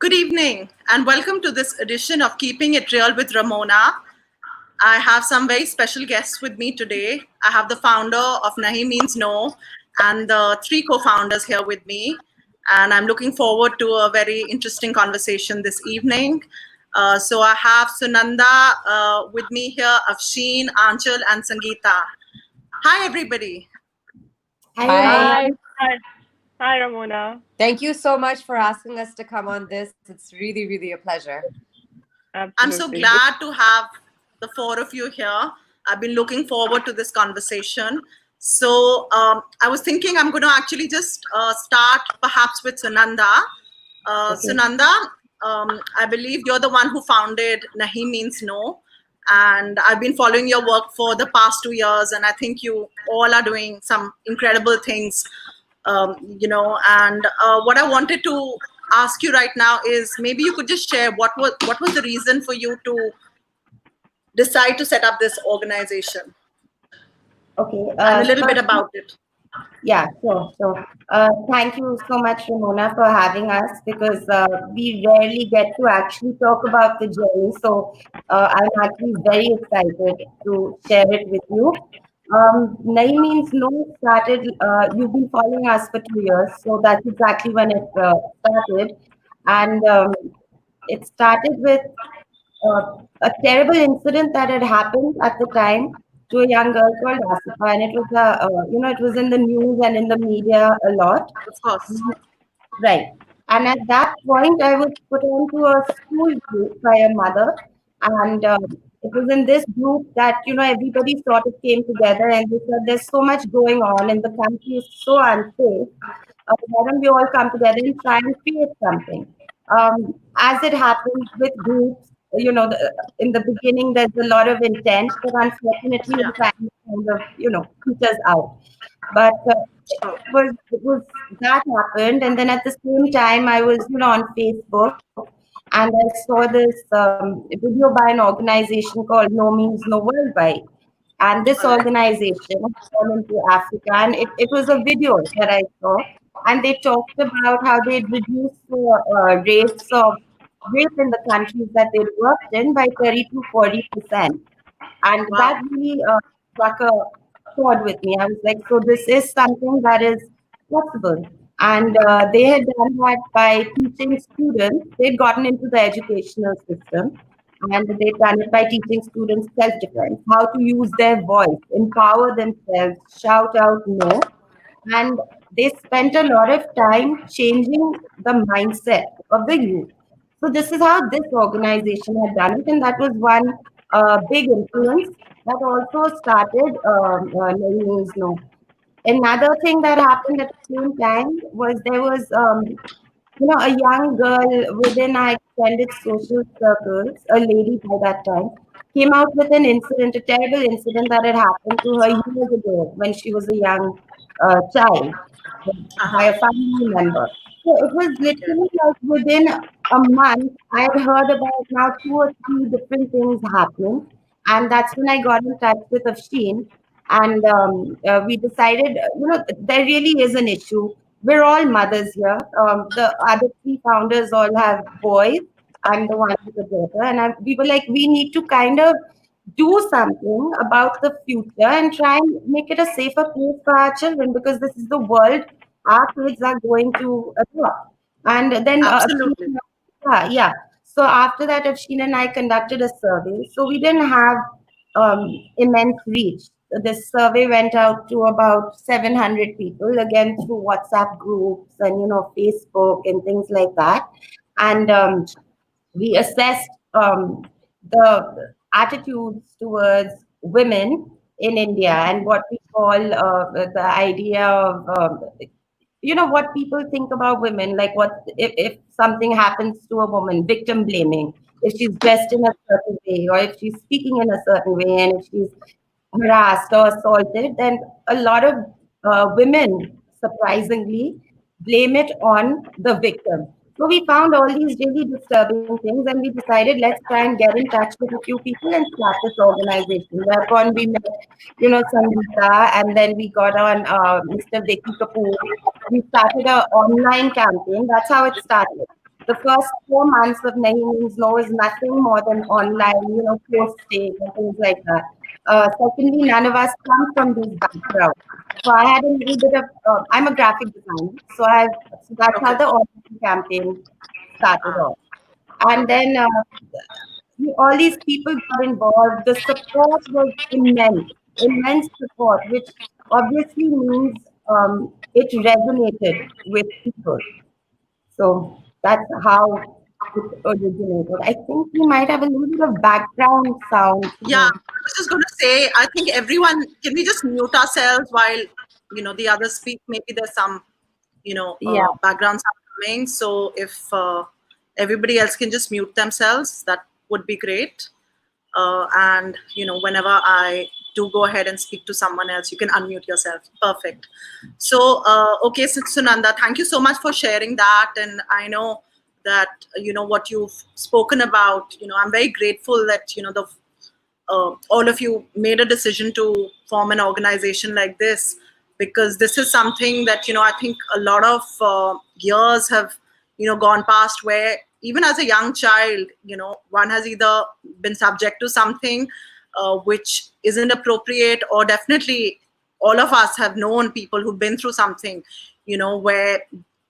Good evening, and welcome to this edition of Keeping It Real with Rammona. I have some very special guests with me today. I have the founder of Nahi Means No and the three co-founders here with me. And I'm looking forward to a very interesting conversation this evening. So I have Sunanda with me here, Afshin, Anchal, and Sangeeta. Hi, everybody. Hi. Hi, Rammona. Thank you so much for asking us to come on this. It's really, really a pleasure. Absolutely. I'm so glad to have the four of you here. I've been looking forward to this conversation. So I was thinking I'm going to actually just start perhaps with Sunanda. Okay. Sunanda, I believe you're the one who founded Nahi Means No. And I've been following your work for the past 2 years. And I think you all are doing some incredible things, and what I wanted to ask you right now is maybe you could just share what was the reason for you to decide to set up this organization. Okay. And a little bit about it. Yeah, sure. Thank you so much, Rammona, for having us because we rarely get to actually talk about the journey. So I'm actually very excited to share it with you. Nahi Means No started, you've been following us for 2 years. So that's exactly when it started. And it started with a terrible incident that had happened at the time to a young girl called Asifa, and it was it was in the news and in the media a lot. Of course. Right. And at that point, I was put onto a school group by a mother, and it was in this group that everybody sort of came together, and they said, "There's so much going on, and the country is so unsafe. Why don't we all come together and try and create something?" As it happens with groups, in the beginning, there's a lot of intent, but unfortunately, it kind of peters out. But it was that happened, and then at the same time, I was on Facebook, and I saw this video by an organization called No Means No Worldwide, and this organization has gone into Africa, and it was a video that I saw, and they talked about how they'd reduced the rates of rape in the countries that they'd worked in by 30 to 40%. And Wow. that really struck a chord with me. I was like, so this is something that is possible. And they had done that by teaching students. They'd gotten into the educational system, and they'd done it by teaching students self-defense, how to use their voice, empower themselves, shout out no. And they spent a lot of time changing the mindset of the youth. So this is how this organization had done it, and that was one big influence that also started Nahi Means No. Another thing that happened at the same time was there was a young girl within our extended social circles, a lady by that time, came out with an incident, a terrible incident that had happened to her years ago when she was a young child by a family member. So it was literally like within a month, I had heard about now 2 or 3 different things happening. And that's when I got in touch with Afshin. And we decided, there really is an issue. We're all mothers here. The other 3 founders all have boys. I'm the one with a daughter. And we were like, we need to kind of do something about the future and try and make it a safer place for our children because this is the world our kids are going to adopt. And then, Absolutely. yeah. So after that, Afshin and I conducted a survey. So we didn't have immense reach. This survey went out to about 700 people, again through WhatsApp groups and Facebook and things like that. And we assessed the attitudes towards women in India and what we call the idea of what people think about women, like what if something happens to a woman, victim blaming, if she's dressed in a certain way or if she's speaking in a certain way and if she's harassed or assaulted, then a lot of women surprisingly blame it on the victim. So we found all these really disturbing things, and we decided let's try and get in touch with a few people and start this organization. Whereupon we met, Sangeeta, and then we got on Mr. Vicky Kapoor. We started an online campaign. That's how it started. The first 4 months of Nahi Means No is nothing more than online, posting and things like that. Secondly, none of us come from this background. So I had a little bit of, I'm a graphic designer, so that's how Okay. the audition campaign started Ah, off. And then all these people got involved. The support was immense, immense support, which obviously means it resonated with people. So that's how it originated. I think we might have a little bit of background sound. yeah, I was just going to say, I think everyone, can we just mute ourselves while, the others speak? Maybe there's some, Yeah. background sound coming. So if everybody else can just mute themselves, that would be great. And whenever I do go ahead and speak to someone else, you can unmute yourself. Perfect. So okay, Sunanda, thank you so much for sharing that. And I know that what you've spoken about, I'm very grateful that the all of you made a decision to form an organization like this, because this is something that I think a lot of years have gone past, where even as a young child one has either been subject to something which isn't appropriate, or definitely all of us have known people who've been through something where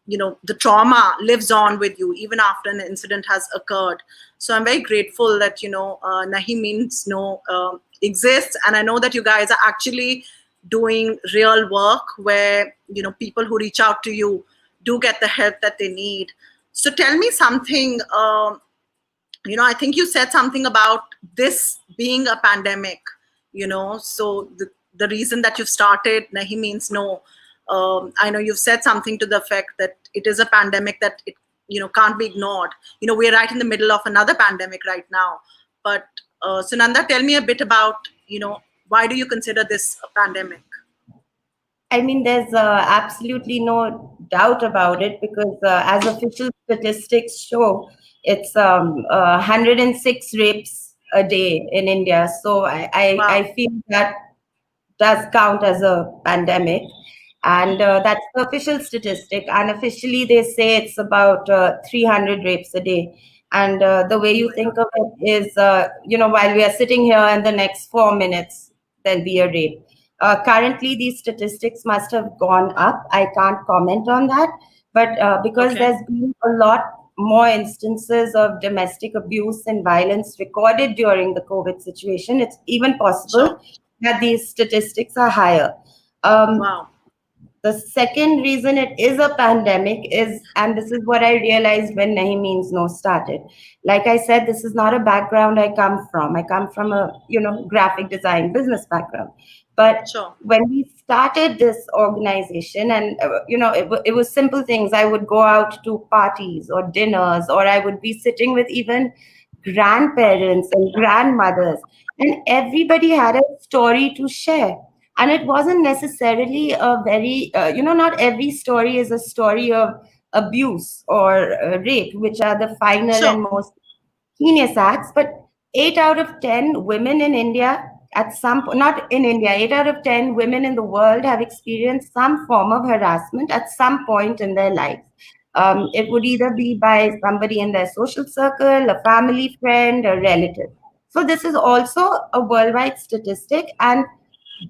the trauma lives on with you even after an incident has occurred. So I'm very grateful that Nahi Means No exists, and I know that you guys are actually doing real work where people who reach out to you do get the help that they need. So tell me something. I think you said something about this being a pandemic. So the reason that you've started Nahi Means No, I know you've said something to the effect that it is a pandemic that it can't be ignored. We're right in the middle of another pandemic right now. But Sunanda, tell me a bit about why do you consider this a pandemic? I mean, there's absolutely no doubt about it, because as official statistics show, it's 106 rapes a day in India. So Wow. I feel that does count as a pandemic. And that's the official statistic. Unofficially, they say it's about 300 rapes a day. And the way you think of it is, while we are sitting here, in the next 4 minutes, there'll be a rape. Currently, these statistics must have gone up. I can't comment on that. But because Okay. there's been a lot more instances of domestic abuse and violence recorded during the COVID situation, it's even possible Sure. that these statistics are higher. Wow. The second reason it is a pandemic is, and this is what I realized when Nahi Means No started. Like I said, this is not a background I come from. I come from a, graphic design business background. But Sure. when we started this organization, and, it was simple things. I would go out to parties or dinners, or I would be sitting with even grandparents and grandmothers, and everybody had a story to share. And it wasn't necessarily a very not every story is a story of abuse or rape, which are the final Sure. and most heinous acts. But 8 out of 10 women in India, at some not in India, 8 out of 10 women in the world have experienced some form of harassment at some point in their lives. It would either be by somebody in their social circle, a family friend, a relative. So this is also a worldwide statistic, and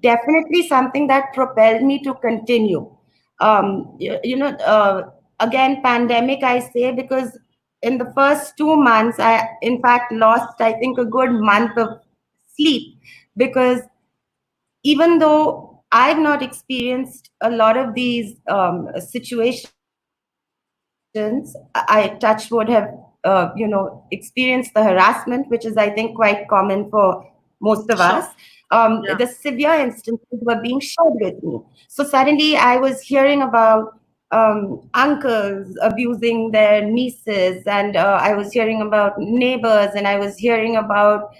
definitely something that propelled me to continue. Again, pandemic, I say, because in the first 2 months, I, in fact, lost, I think, a good month of sleep, because even though I've not experienced a lot of these situations, I touch wood have experienced the harassment, which is, I think, quite common for most of us. Sure. Yeah. The severe instances were being shared with me. So suddenly I was hearing about uncles abusing their nieces, and I was hearing about neighbors, and I was hearing about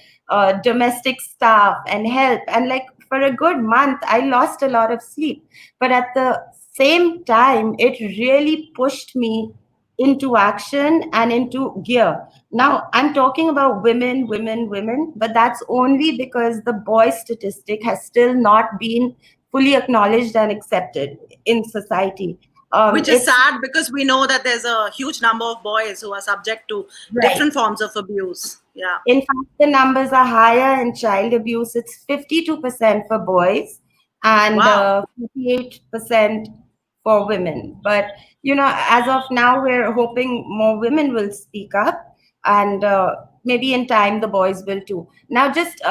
domestic staff and help. And like for a good month, I lost a lot of sleep. But at the same time, it really pushed me into action and into gear. Now, I'm talking about women, women, women, but that's only because the boy statistic has still not been fully acknowledged and accepted in society. Which is It's sad because we know that there's a huge number of boys who are subject to right. different forms of abuse. Yeah. In fact, the numbers are higher in child abuse. It's 52% for boys and Wow. 48% for women. But, as of now, we're hoping more women will speak up, and maybe in time the boys will too. Now, just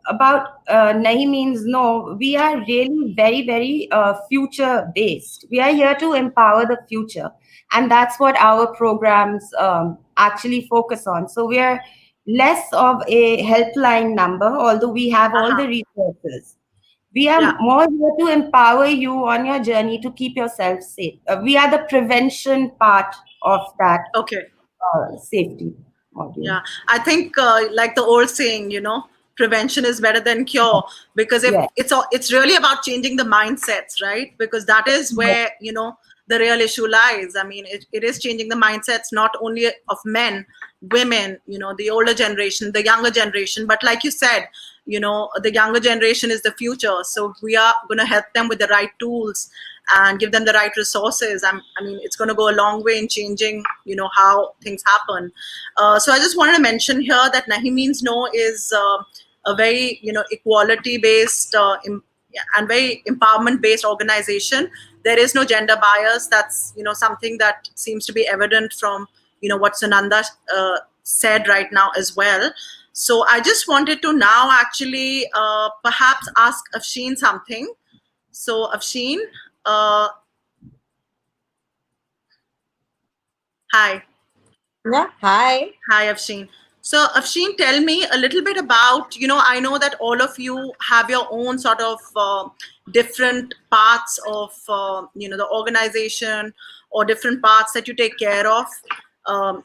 about Nahi Means No, we are really very, very future based. We are here to empower the future, and that's what our programs actually focus on. So we are less of a helpline number, although we have all the resources. We are Yeah. more here to empower you on your journey to keep yourself safe. We are the prevention part of that Okay. safety module. Yeah. I think like the old saying, prevention is better than cure, because if Yes. it's really about changing the mindsets, right? Because that is where, the real issue lies. I mean, it is changing the mindsets, not only of men, women, the older generation, the younger generation, but like you said, the younger generation is the future. So we are going to help them with the right tools and give them the right resources. I mean, it's going to go a long way in changing, how things happen. So I just wanted to mention here that Nahi Means No is a very, equality-based and very empowerment-based organization. There is no gender bias. That's, something that seems to be evident from, what Sunanda said right now as well. So I just wanted to now actually perhaps ask Afshin something. So Afshin, hi. Yeah. Hi. Hi, Afshin. So Afshin, tell me a little bit about, I know that all of you have your own sort of different parts of, the organization, or different parts that you take care of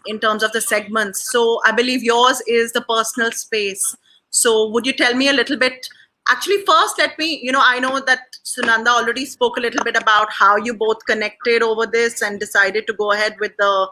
in terms of the segments. So I believe yours is the personal space. So would you tell me a little bit? Actually, first, let me, I know that Sunanda already spoke a little bit about how you both connected over this and decided to go ahead with the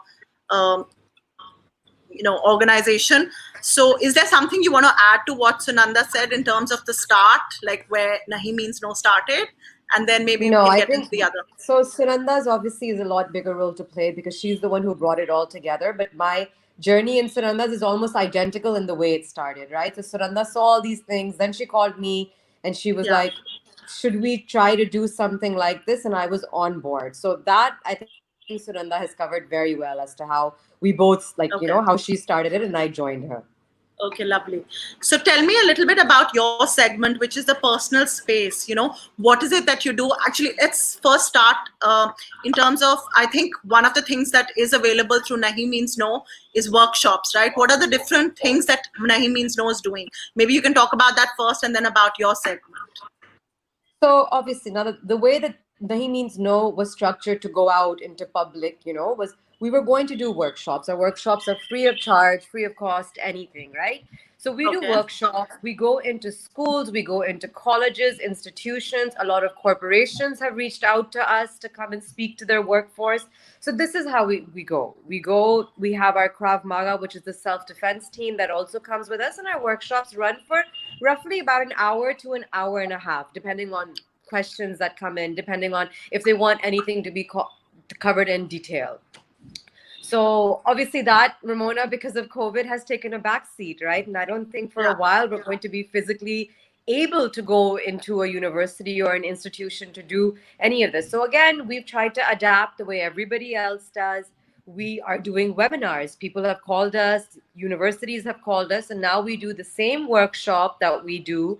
organization. So is there something you want to add to what Sunanda said in terms of the start, like where Nahi Means No started, and then maybe No, we can I get into think the other. so. Sunanda's obviously is a lot bigger role to play because she's the one who brought it all together. But my journey in Sunanda's is almost identical in the way it started, right? So Sunanda saw all these things, then she called me and she was Yeah. like, should we try to do something like this? And I was on board. So that I think Sunanda has covered very well as to how we both, like, Okay. how she started it and I joined her. Okay, lovely. So tell me a little bit about your segment, which is the personal space. What is it that you do? Actually, let's first start in terms of, I think one of the things that is available through Nahi Means No is workshops, right? What are the different things that Nahi Means No is doing? Maybe you can talk about that first and then about your segment. So obviously, now the way that Nahi Means No was structured to go out into public, was we were going to do workshops. Our workshops are free of charge, free of cost, anything, right? So we do Okay. workshops. We go into schools, we go into colleges, institutions. A lot of corporations have reached out to us to come and speak to their workforce. So this is how we go. We have our Krav Maga, which is the self-defense team that also comes with us, and our workshops run for roughly about an hour to an hour and a half, depending on questions that come in, depending on if they want anything to be covered in detail. So obviously that, Rammona, because of COVID, has taken a back seat, right? And I don't think for a while we're going to be physically able to go into a university or an institution to do any of this. So again, we've tried to adapt the way everybody else does. We are doing webinars. People have called us, universities have called us, and now we do the same workshop that we do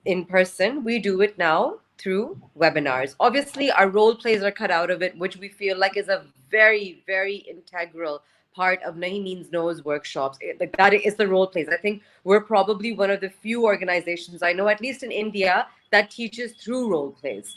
in person. We do it now through webinars. Obviously, our role plays are cut out of it, which we feel like is a very, very integral part of Nahi Means No's workshops. Like that is the role plays. I think we're probably one of the few organizations I know, at least in India, that teaches through role plays.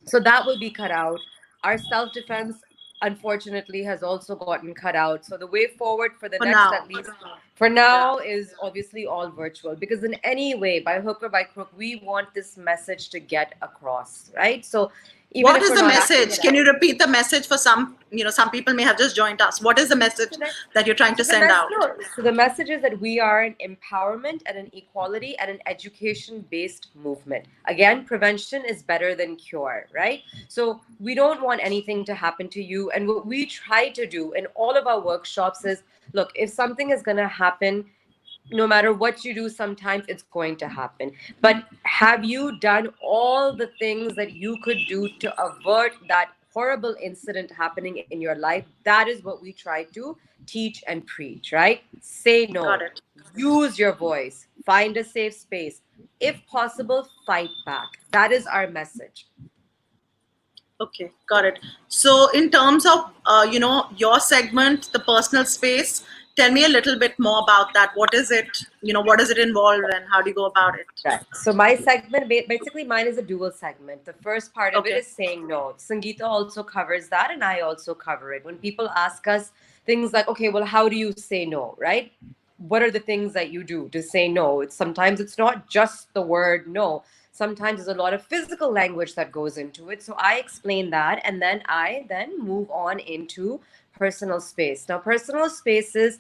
So that will be cut out. Our self-defense, unfortunately, has also gotten cut out. So the way forward for the next, at least for now, is obviously all virtual, because in any way, by hook or by crook, we want this message to get across, right? So Even What if is we're the not acting message? it Can out. you repeat the message for some, some people may have just joined us. What is the message that you're trying to send out? So the message is that we are an empowerment and an equality and an education-based movement. Again, prevention is better than cure, right? So we don't want anything to happen to you. And what we try to do in all of our workshops is, look, if something is going to happen, no matter what you do, sometimes it's going to happen. But have you done all the things that you could do to avert that horrible incident happening in your life? That is what we try to teach and preach, right? Say Got no, it. use your voice, find a safe space. If possible, fight back. That is our message. Okay, got it. So in terms of, your segment, the personal space, tell me a little bit more about that. What is it? What does it involve and how do you go about it? Right. So my segment, basically mine is a dual segment. The first part of it Okay. is saying no. Sangeeta also covers that and I also cover it. When people ask us things like, okay, well, how do you say no, right? What are the things that you do to say no? Sometimes it's not just the word no. Sometimes there's a lot of physical language that goes into it. So I explain that and then I move on into personal space. Now, personal space is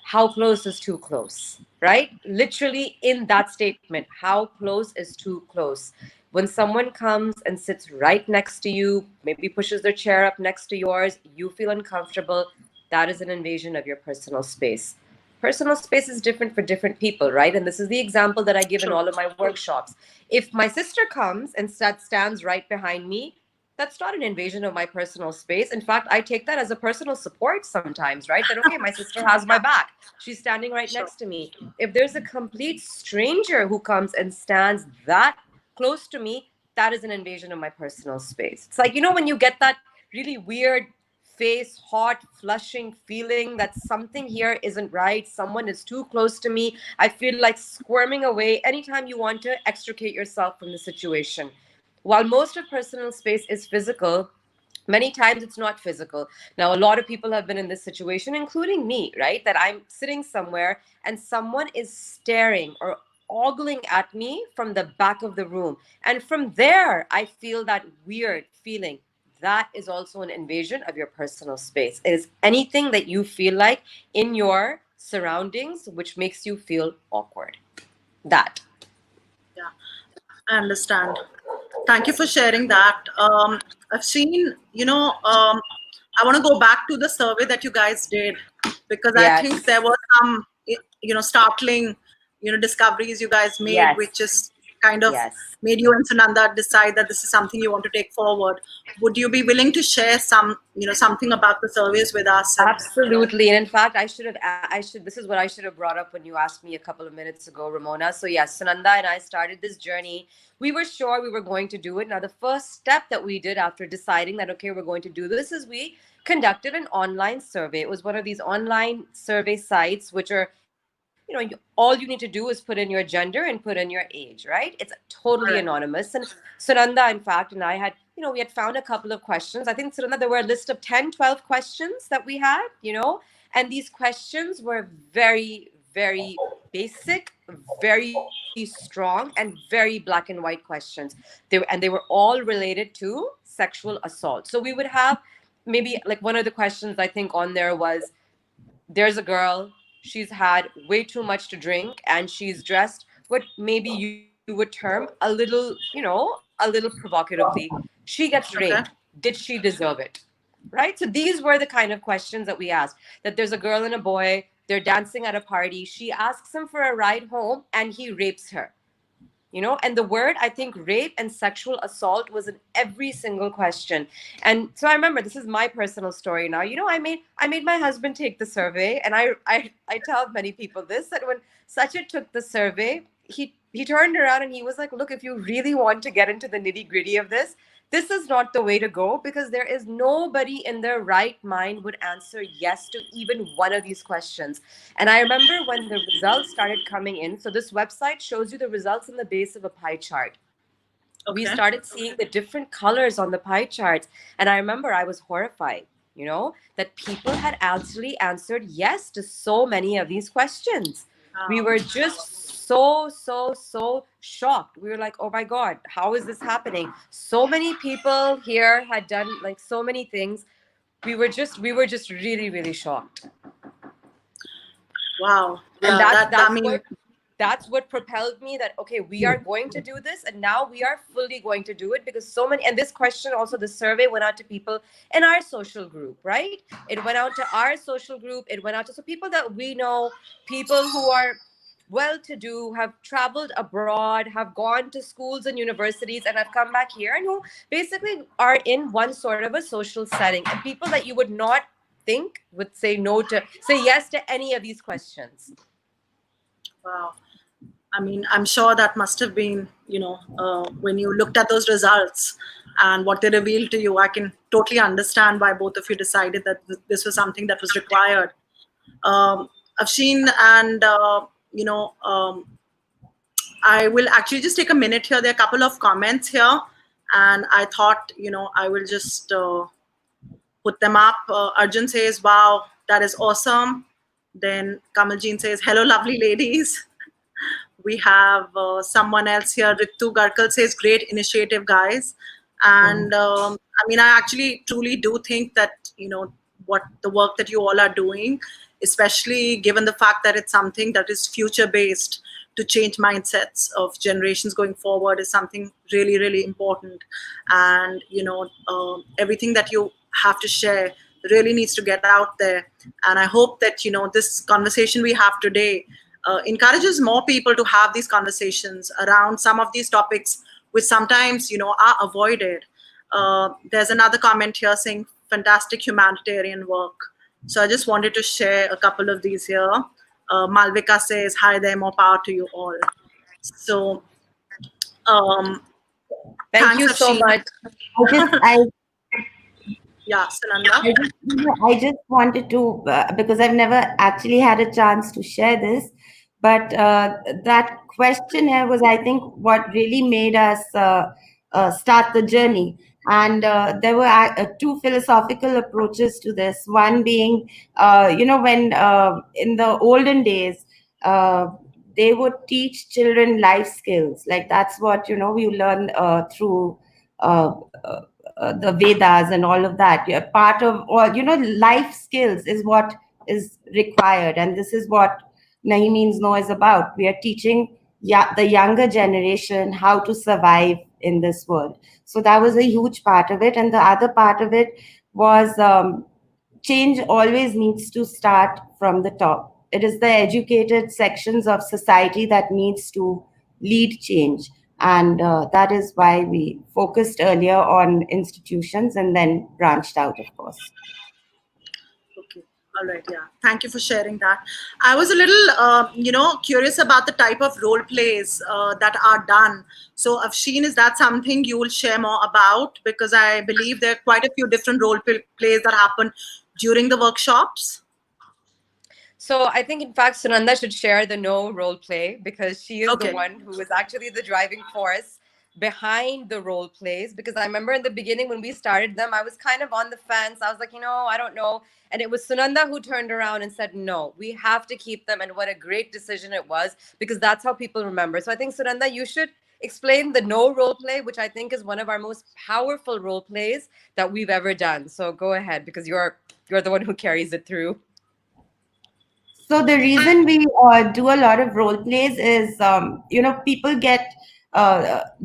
how close is too close, right? Literally in that statement, how close is too close. When someone comes and sits right next to you, maybe pushes their chair up next to yours, you feel uncomfortable, that is an invasion of your personal space. Personal space is different for different people, right? And this is the example that I give in all of my workshops. If my sister comes and stands right behind me, that's not an invasion of my personal space. In fact, I take that as a personal support sometimes, right? That, okay, my sister has my back. She's standing right next to me. If there's a complete stranger who comes and stands that close to me, that is an invasion of my personal space. It's like, when you get that really weird face, hot, flushing feeling that something here isn't right, someone is too close to me, I feel like squirming away anytime you want to extricate yourself from the situation. While most of personal space is physical, many times it's not physical. Now, a lot of people have been in this situation, including me, right? That I'm sitting somewhere and someone is staring or ogling at me from the back of the room. And from there, I feel that weird feeling. That is also an invasion of your personal space. It is anything that you feel like in your surroundings which makes you feel awkward. That. Yeah, I understand. Thank you for sharing that. I've seen, I want to go back to the survey that you guys did because I think there Yes. were some, startling, discoveries you guys made, Yes. which is kind of Yes. made you and Sunanda decide that this is something you want to take forward. Would you be willing to share something about the surveys with us? Absolutely. And in fact, this is what I should have brought up when you asked me a couple of minutes ago, Rammona. So yes, Sunanda and I started this journey. We were sure we were going to do it. Now, the first step that we did after deciding that, okay, we're going to do this is we conducted an online survey. It was one of these online survey sites, which are, all you need to do is put in your gender and put in your age, right? It's totally Correct. anonymous. And Sunanda, in fact, and I had, we had found a couple of questions. I think, Sunanda, there were a list of 10, 12 questions that we had, and these questions were very, very basic, very strong, and very black and white questions. They were all related to sexual assault. So we would have maybe like one of the questions I think on there was, there's a girl, she's had way too much to drink and she's dressed what maybe you would term a little, a little provocatively. She gets Okay. raped. Did she deserve it? Right? So these were the kind of questions that we asked. That there's a girl and a boy, they're dancing at a party. She asks him for a ride home and he rapes her. And the word, I think, rape and sexual assault was in every single question. And so I remember, this is my personal story now. I made my husband take the survey, and I tell many people this, that when Sachin took the survey, he turned around and he was like, look, if you really want to get into the nitty-gritty of this is not the way to go, because there is nobody in their right mind would answer yes to even one of these questions. And I remember when the results started coming in, so this website shows you the results in the base of a pie chart. Okay. We started seeing the different colors on the pie charts. And I remember I was horrified, that people had actually answered yes to so many of these questions. We were just so shocked. We were like, oh my God, how is this happening? So many people here had done like so many things. We were just really shocked. Wow. And Yeah, I mean, that's what propelled me that okay, we are going to do this, and now we are fully going to do it, because so many, and this question also, the survey went out to people in our social group, right? It went out to our social group, it went out to, so people that we know, people who are well to do, have traveled abroad, have gone to schools and universities, and have come back here, and who basically are in one sort of a social setting, and people that you would not think would say yes to any of these questions. wow. I mean, I'm sure that must have been, when you looked at those results and what they revealed to you, I can totally understand why both of you decided that this was something that was required. Afshin and, I will actually just take a minute here. There are a couple of comments here, and I thought, I will just put them up. Arjun says, wow, that is awesome. Then Kamaljean says, hello, lovely ladies. We have someone else here. Ritu Garkal says, great initiative, guys. And I mean, I actually truly do think that, what the work that you all are doing, especially given the fact that it's something that is future based to change mindsets of generations going forward, is something really, really important. And, everything that you have to share really needs to get out there. And I hope that, this conversation we have today encourages more people to have these conversations around some of these topics, which sometimes, are avoided. There's another comment here saying, fantastic humanitarian work. So I just wanted to share a couple of these here. Malvika says, hi there, more power to you all. So thank you so much. Yeah, Sananda. I just wanted to, because I've never actually had a chance to share this, but that questionnaire was, I think, what really made us start the journey. And there were two philosophical approaches to this. One being, when in the olden days, they would teach children life skills. Like that's what, we learn through the Vedas and all of that. Part of all, life skills is what is required. And this is what Nahi Means No is about. We are teaching the younger generation how to survive in this world. So that was a huge part of it. And the other part of it was change always needs to start from the top. It is the educated sections of society that needs to lead change. And that is why we focused earlier on institutions and then branched out, of course. Okay. All right. Yeah. Thank you for sharing that. I was a little, curious about the type of role plays that are done. So, Afshin, is that something you will share more about? Because I believe there are quite a few different role plays that happen during the workshops. So I think, in fact, Sunanda should share the no role play, because she is the one who is actually the driving force behind the role plays. Because I remember in the beginning when we started them, I was kind of on the fence. I was like, I don't know. And it was Sunanda who turned around and said, no, we have to keep them. And what a great decision it was, because that's how people remember. So I think, Sunanda, you should explain the no role play, which I think is one of our most powerful role plays that we've ever done. So go ahead, because you're the one who carries it through. So the reason we do a lot of role plays is, people get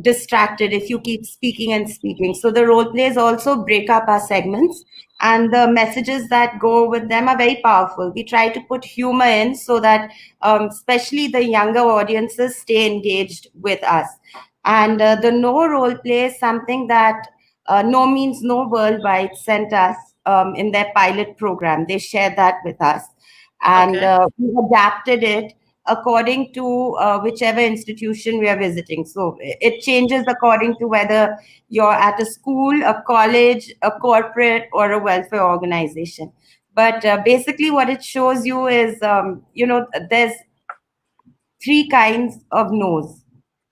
distracted if you keep speaking and speaking. So the role plays also break up our segments, and the messages that go with them are very powerful. We try to put humor in so that especially the younger audiences stay engaged with us. And the no role play is something that No Means No Worldwide sent us in their pilot program. They shared that with us. And we adapted it according to whichever institution we are visiting. So it changes according to whether you're at a school, a college, a corporate, or a welfare organization. But basically what it shows you is, there's three kinds of no's.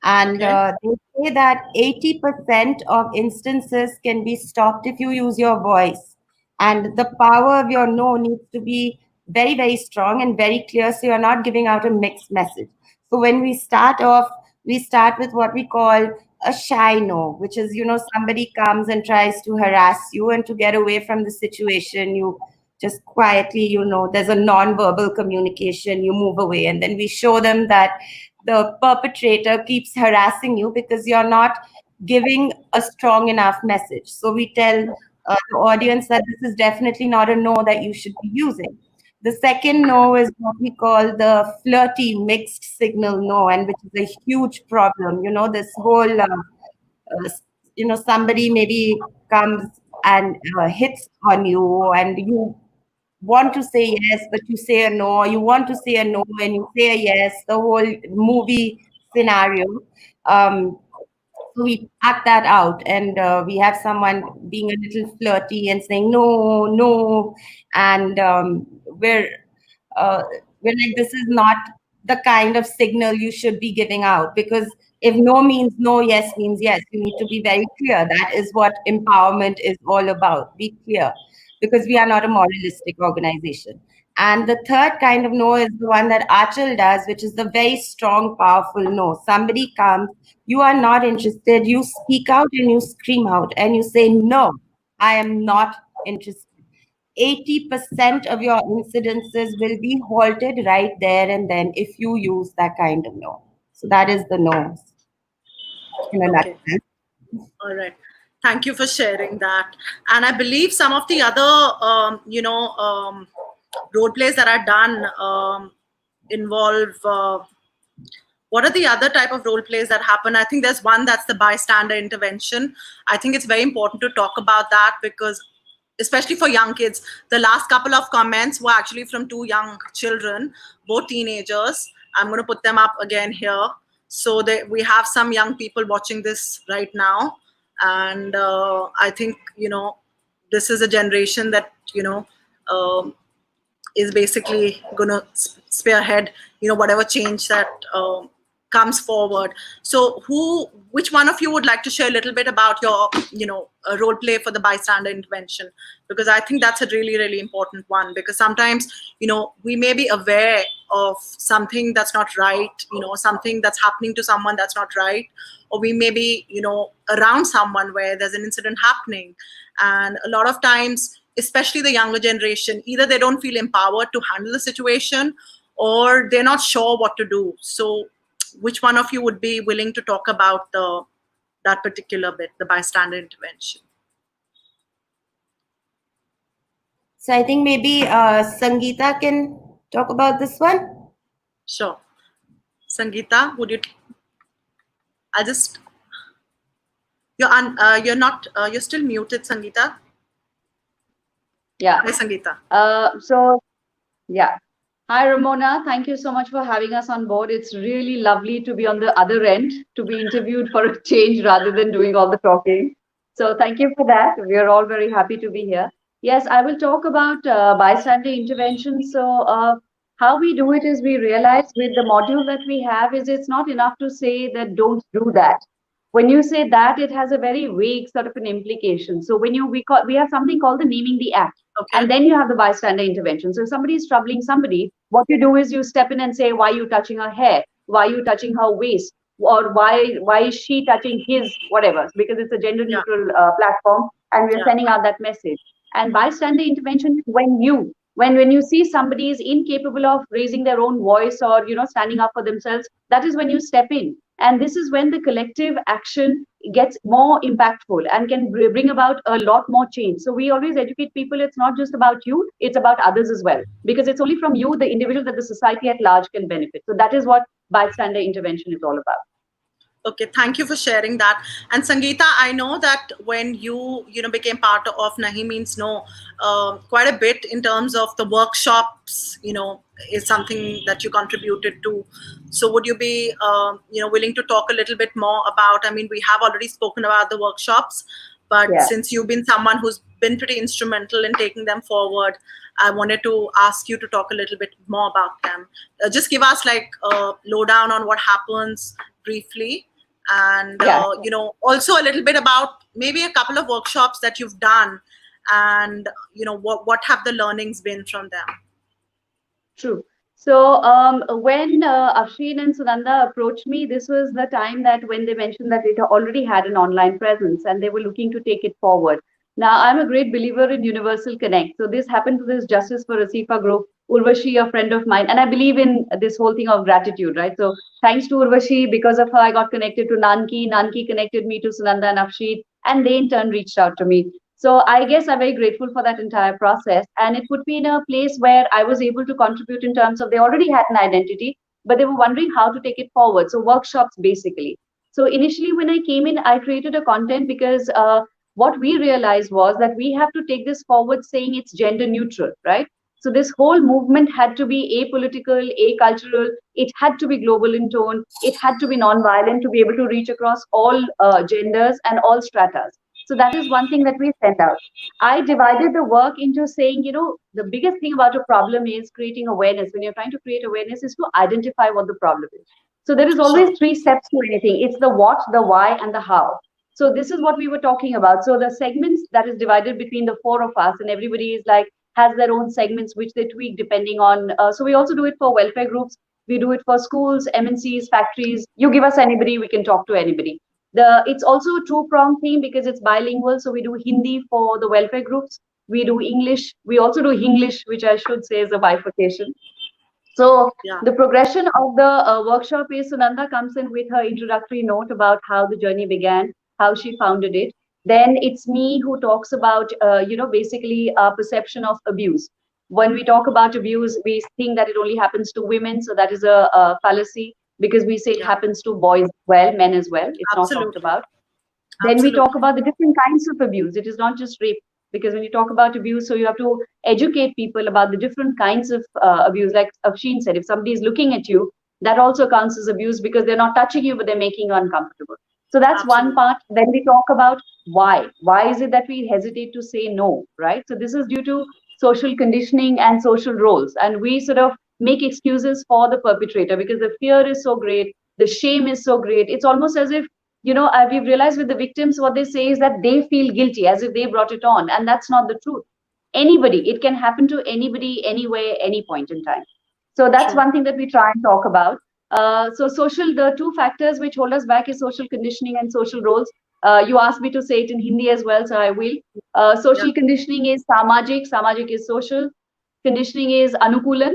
And they say that 80% of instances can be stopped if you use your voice. And the power of your no needs to be very, very strong and very clear, so you're not giving out a mixed message. So when we start off, we start with what we call a shy no, which is, somebody comes and tries to harass you, and to get away from the situation, you just quietly, there's a non-verbal communication, you move away. And then we show them that the perpetrator keeps harassing you because you're not giving a strong enough message. So we tell the audience that this is definitely not a no that you should be using. The second no is what we call the flirty mixed signal no, and which is a huge problem. This whole, somebody maybe comes and hits on you, and you want to say yes, but you say a no, or you want to say a no and you say a yes, the whole movie scenario. So we act that out, and we have someone being a little flirty and saying no, no, and we're like, this is not the kind of signal you should be giving out, because if no means no, yes means yes. You need to be very clear. That is what empowerment is all about. Be clear, because we are not a moralistic organization. And the third kind of no is the one that Achal does, which is the very strong, powerful no. Somebody comes, you are not interested, you speak out and you scream out and you say, no, I am not interested. 80% of your incidences will be halted right there and then if you use that kind of no. So that is the no. In a Okay. nutshell. All right. Thank you for sharing that. And I believe some of the other, role plays that are done involve. What are the other type of role plays that happen? I think there's one that's the bystander intervention. I think it's very important to talk about that because, especially for young kids, the last couple of comments were actually from two young children, both teenagers. I'm going to put them up again here. So we have some young people watching this right now. And I think, this is a generation that, is basically going to spearhead, whatever change that comes forward. So which one of you would like to share a little bit about your, role play for the bystander intervention? Because I think that's a really, really important one, because sometimes, we may be aware of something that's not right, something that's happening to someone that's not right, or we may be, around someone where there's an incident happening. And a lot of times, especially the younger generation, either they don't feel empowered to handle the situation or they're not sure what to do. So which one of you would be willing to talk about that particular bit, the bystander intervention? So I think maybe Sangeeta can talk about this one. Sure. Sangeeta, would you? You're still muted, Sangeeta. Yeah. Hi, Sangeeta. Yeah. Hi, Rammona. Thank you so much for having us on board. It's really lovely to be on the other end, to be interviewed for a change rather than doing all the talking. So thank you for that. We are all very happy to be here. Yes, I will talk about bystander intervention. So how we do it is we realize with the module that we have is it's not enough to say that don't do that. When you say that, it has a very vague sort of an implication. So when we have something called the naming the act. Okay. And then you have the bystander intervention. So if somebody is troubling somebody, what you do is you step in and say, why are you touching her hair? Why are you touching her waist? Or why is she touching his whatever? Because it's a gender neutral platform and we're sending out that message. And bystander intervention is when you see somebody is incapable of raising their own voice or standing up for themselves, that is when you step in. And this is when the collective action gets more impactful and can bring about a lot more change. So we always educate people, it's not just about you, it's about others as well. Because it's only from you, the individual, that the society at large can benefit. So that is what bystander intervention is all about. Okay, thank you for sharing that. And Sangeeta, I know that when you became part of Nahi Means No, quite a bit in terms of the workshops, is something that you contributed to. So would you be, willing to talk a little bit more about? I mean, we have already spoken about the workshops, but since you've been someone who's been pretty instrumental in taking them forward, I wanted to ask you to talk a little bit more about them. Just give us like a lowdown on what happens briefly. And also a little bit about maybe a couple of workshops that you've done, and what have the learnings been from them? True. So when Afshin and Sunanda approached me, this was the time that when they mentioned that it already had an online presence and they were looking to take it forward. Now, I'm a great believer in universal connect. So this happened to this Justice for Asifa group, Urvashi, a friend of mine, and I believe in this whole thing of gratitude, right? So thanks to Urvashi, because of her, I got connected to Nanki. Nanki connected me to Sunanda and Afshin, and they in turn reached out to me. So I guess I'm very grateful for that entire process. And it put me in a place where I was able to contribute in terms of they already had an identity, but they were wondering how to take it forward. So workshops basically. So initially when I came in, I created a content because what we realized was that we have to take this forward saying it's gender neutral, right? So this whole movement had to be apolitical, acultural. It had to be global in tone. It had to be non-violent to be able to reach across all genders and all stratas. So that is one thing that we sent out. I divided the work into saying, the biggest thing about a problem is creating awareness. When you're trying to create awareness, is to identify what the problem is. So there is Sure. always three steps to anything. It's the what, the why, and the how. So this is what we were talking about. So the segments that is divided between the four of us, and everybody is like has their own segments which they tweak depending on. So we also do it for welfare groups. We do it for schools, MNCs, factories. You give us anybody, we can talk to anybody. It's also a two-pronged theme because it's bilingual. So we do Hindi for the welfare groups. We do English. We also do English, which I should say is a bifurcation. So Yeah. the progression of the workshop is Sunanda comes in with her introductory note about how the journey began, how she founded it. Then it's me who talks about, basically our perception of abuse. When we talk about abuse, we think that it only happens to women. So that is a fallacy because we say it Yeah. happens to boys as well, men as well. It's not talked Absolutely. about. Then we talk Absolutely. about the different kinds of abuse. It is not just rape, because when you talk about abuse, so you have to educate people about the different kinds of abuse. Like Afshin said, if somebody is looking at you, that also counts as abuse because they're not touching you, but they're making you uncomfortable. So that's one Absolutely. part. Then we talk about why. Why is it that we hesitate to say no, right? So this is due to social conditioning and social roles. And we sort of make excuses for the perpetrator because the fear is so great, the shame is so great. It's almost as if we've realized with the victims, what they say is that they feel guilty as if they brought it on. And that's not the truth. Anybody, it can happen to anybody, anywhere, any point in time. So that's True. one thing that we try and talk about. The two factors which hold us back is social conditioning and social roles. You asked me to say it in Hindi as well, so I will. Yeah. Social conditioning is samajik. Samajik is social. Conditioning is anukulan,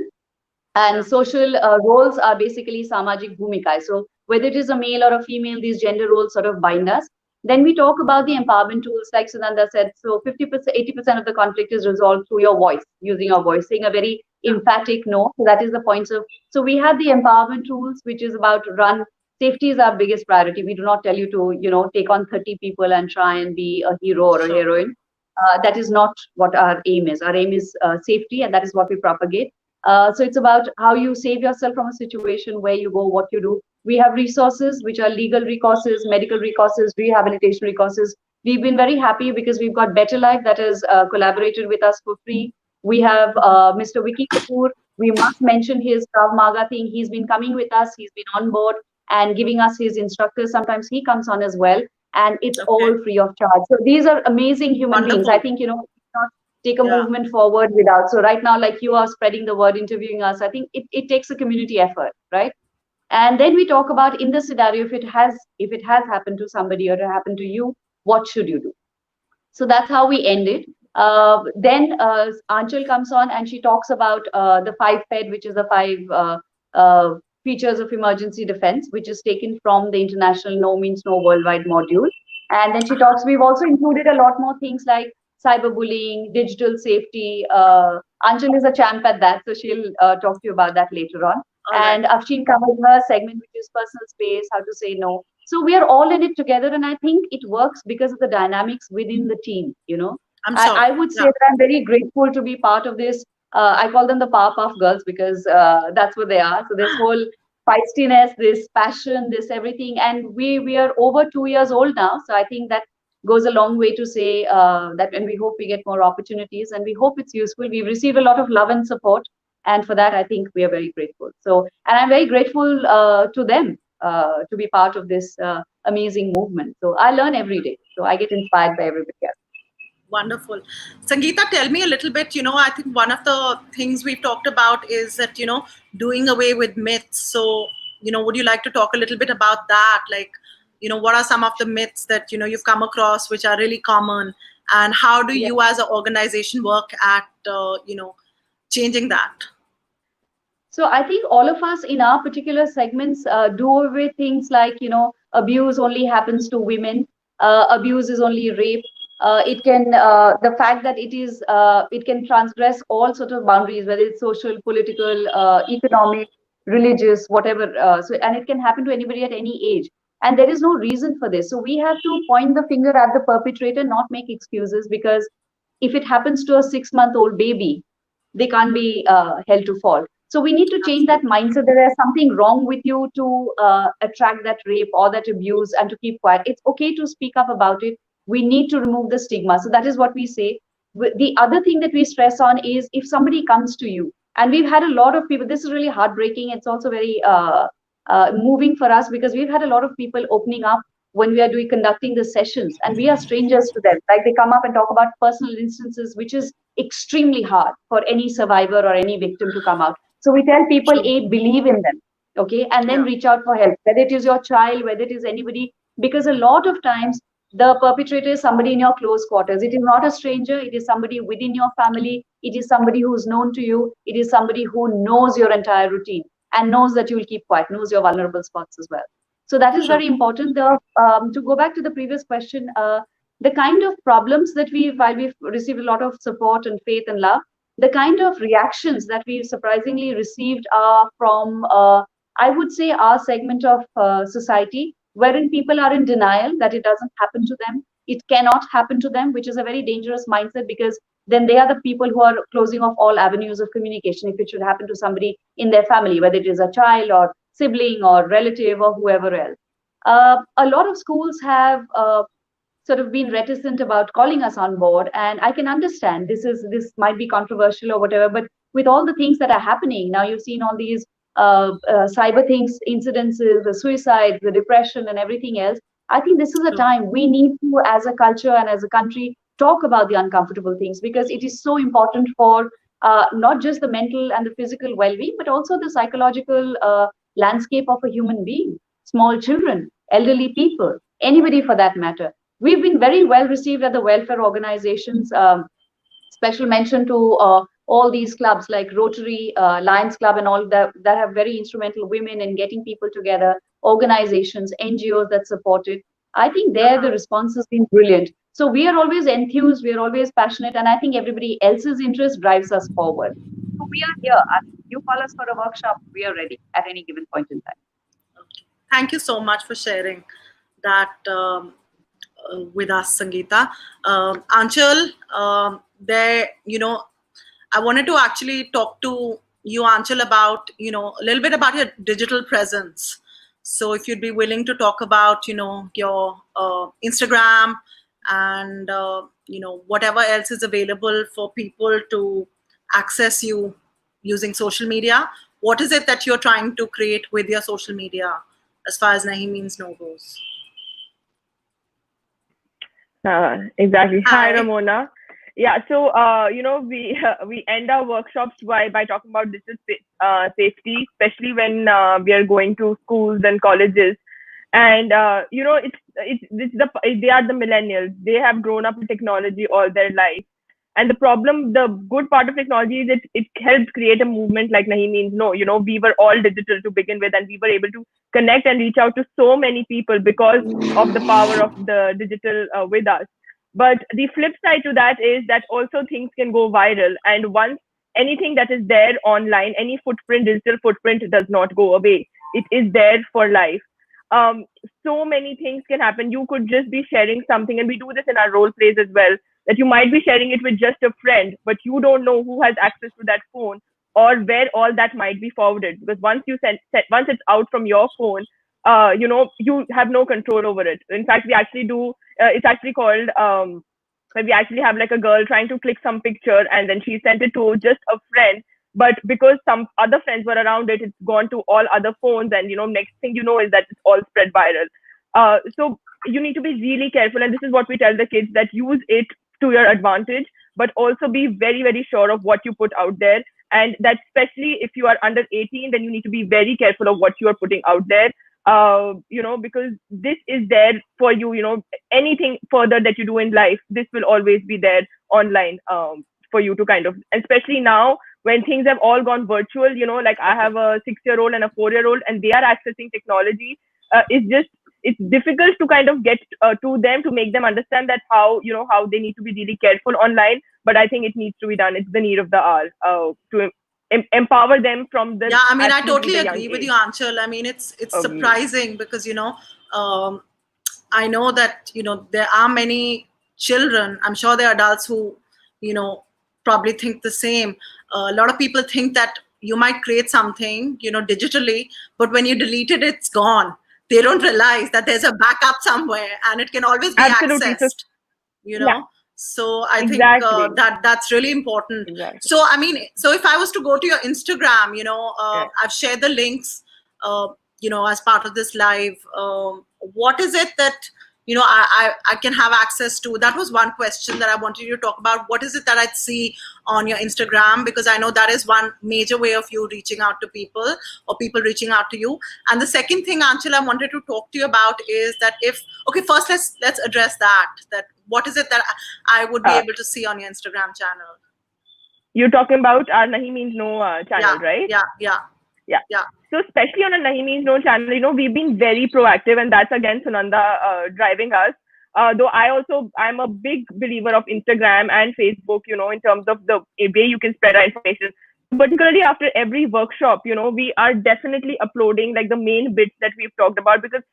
Yeah. and social roles are basically samajik bhumika. So whether it is a male or a female, these gender roles sort of bind us. Then we talk about the empowerment tools, like Sunanda said. So 50%, 80% of the conflict is resolved through your voice, using your voice, saying a very Yeah. emphatic no. So that is the points of. So we have the empowerment tools, which is about run. Safety is our biggest priority. We do not tell you to, take on 30 people and try and be a hero or a Sure. heroine. That is not what our aim is. Our aim is safety, and that is what we propagate. So it's about how you save yourself from a situation, where you go, what you do. We have resources which are legal recourses, medical recourses, rehabilitation recourses. We've been very happy because we've got Better Life that has collaborated with us for free. We have Mr. Vicky Kapoor. We must mention his Krav Maga thing. He's been coming with us. He's been on board and giving us his instructors. Sometimes he comes on as well, and it's Okay. all free of charge. So these are amazing human beings. I Wonderful. think, not take a Yeah. movement forward without. So right now, like you are spreading the word, interviewing us, I think it takes a community effort, right? And then we talk about, in the scenario, if it has happened to somebody or it happened to you, what should you do? So that's how we end it. Then Anchal comes on and she talks about the 5 FED, which is the 5 features of emergency defense, which is taken from the international No Means No Worldwide module. And then she talks, we've also included a lot more things like cyberbullying, digital safety. Anchal is a champ at that, so she'll talk to you about that later on. All right. And Afshin covers her segment, which is personal space, how to say no. So we are all in it together, and I think it works because of the dynamics within the team. I'm sure. I would say Yeah. that I'm very grateful to be part of this. I call them the Powerpuff Girls because that's what they are. So this whole feistiness, this passion, this everything, and we are over 2 years old now. So I think that goes a long way to say that, and we hope we get more opportunities, and we hope it's useful. We've received a lot of love and support, and for that, I think we are very grateful. So, and I'm very grateful to them to be part of this amazing movement. So I learn every day. So I get inspired by everybody else. Wonderful. Sangeeta, tell me a little bit, I think one of the things we've talked about is that, doing away with myths. So, would you like to talk a little bit about that? Like, what are some of the myths that, you've come across which are really common, and how do you as an organization work at, changing that? So I think all of us in our particular segments do away things like, abuse only happens to women, abuse is only rape. It can the fact that it can transgress all sort of boundaries, whether it's social, political, economic, religious, whatever. And it can happen to anybody at any age, and there is no reason for this. So we have to point the finger at the perpetrator, not make excuses, because if it happens to a 6-month-old baby, they can't be held to fault. So we need to change that mindset that there's something wrong with you to attract that rape or that abuse and to keep quiet. It's okay to speak up about it. We need to remove the stigma. So that is what we say. The other thing that we stress on is if somebody comes to you, and we've had a lot of people, this is really heartbreaking. It's also very moving for us, because we've had a lot of people opening up when we are conducting the sessions, and we are strangers to them. Like, they come up and talk about personal instances, which is extremely hard for any survivor or any victim to come out. So we tell people, A, believe in them, okay, and then reach out for help, whether it is your child, whether it is anybody, because a lot of times the perpetrator is somebody in your close quarters. It is not a stranger. It is somebody within your family. It is somebody who is known to you. It is somebody who knows your entire routine and knows that you will keep quiet, knows your vulnerable spots as well. So that is very important. To go back to the previous question, the kind of problems that while we've received a lot of support and faith and love, the kind of reactions that we've surprisingly received are from, I would say, our segment of society, wherein people are in denial that it doesn't happen to them. It cannot happen to them, which is a very dangerous mindset, because then they are the people who are closing off all avenues of communication if it should happen to somebody in their family, whether it is a child or sibling or relative or whoever else. A lot of schools have sort of been reticent about calling us on board, and I can understand this might be controversial or whatever, but with all the things that are happening now, you've seen all these cyber things, incidences, the suicides, the depression, and everything else. I think this is a time we need to, as a culture and as a country, talk about the uncomfortable things, because it is so important for not just the mental and the physical well-being, but also the psychological landscape of a human being, small children, elderly people, anybody for that matter. We've been very well received at the welfare organizations. Special mention to all these clubs like Rotary, Lions Club, and all that have very instrumental women in getting people together, organizations, NGOs that support it. I think there the response has been brilliant. So we are always enthused, we are always passionate, and I think everybody else's interest drives us forward. So we are here. You call us for a workshop, we are ready at any given point in time. Okay. Thank you so much for sharing that with us, Sangeeta. Anchal, I wanted to actually talk to you, Anchal, about, a little bit about your digital presence. So if you'd be willing to talk about, your Instagram and, whatever else is available for people to access you using social media. What is it that you're trying to create with your social media as far as Nahi Means No goes? Exactly. Hi, Hi. Rammona. Yeah, so we end our workshops by talking about digital safety, especially when we are going to schools and colleges. And they are the millennials. They have grown up with technology all their life. And the good part of technology is it helped create a movement like Nahi Means No. We were all digital to begin with, and we were able to connect and reach out to so many people because of the power of the digital with us. But the flip side to that is that also things can go viral. And once anything that is there online, any digital footprint does not go away. It is there for life. So many things can happen. You could just be sharing something, and we do this in our role plays as well, that you might be sharing it with just a friend, but you don't know who has access to that phone or where all that might be forwarded. Because once once it's out from your phone, you have no control over it. In fact, we actually do. It's actually called where we actually have like a girl trying to click some picture, and then she sent it to just a friend. But because some other friends were around it, it's gone to all other phones, and next thing you know is that it's all spread viral. So you need to be really careful, and this is what we tell the kids, that use it to your advantage, but also be very, very sure of what you put out there. And that, especially if you are under 18, then you need to be very careful of what you are putting out there. Because this is there for you. Anything further that you do in life, this will always be there online for you to kind of, especially now when things have all gone virtual. Like I have a 6-year-old and a 4-year-old, and they are accessing technology. It's difficult to kind of get to them, to make them understand that how they need to be really careful online. But I think it needs to be done. It's the need of the hour to empower them from the. Yeah, I mean, I absolutely totally the young agree with age. you, Anchal. I mean, it's surprising because I know that there are many children. I'm sure there are adults who probably think the same. A lot of people think that you might create something digitally, but when you delete it, it's gone. They don't realize that there's a backup somewhere and it can always be Absolutely. accessed. Yeah. So I think Exactly. that's really important. Exactly. So I mean, so if I was to go to your Instagram, I've shared the links, as part of this live. What is it that I can have access to? That was one question that I wanted you to talk about. What is it that I'd see on your Instagram? Because I know that is one major way of you reaching out to people, or people reaching out to you. And the second thing, Anchal, I wanted to talk to you about is that first let's address that what is it that I would be able to see on your Instagram channel? You're talking about our Nahi Means No channel, right? Yeah. So especially on a Nahi Means No channel, we've been very proactive, and that's again Sunanda driving us. Though I'm a big believer of Instagram and Facebook, in terms of the way you can spread our information. Particularly after every workshop, we are definitely uploading like the main bits that we've talked about, because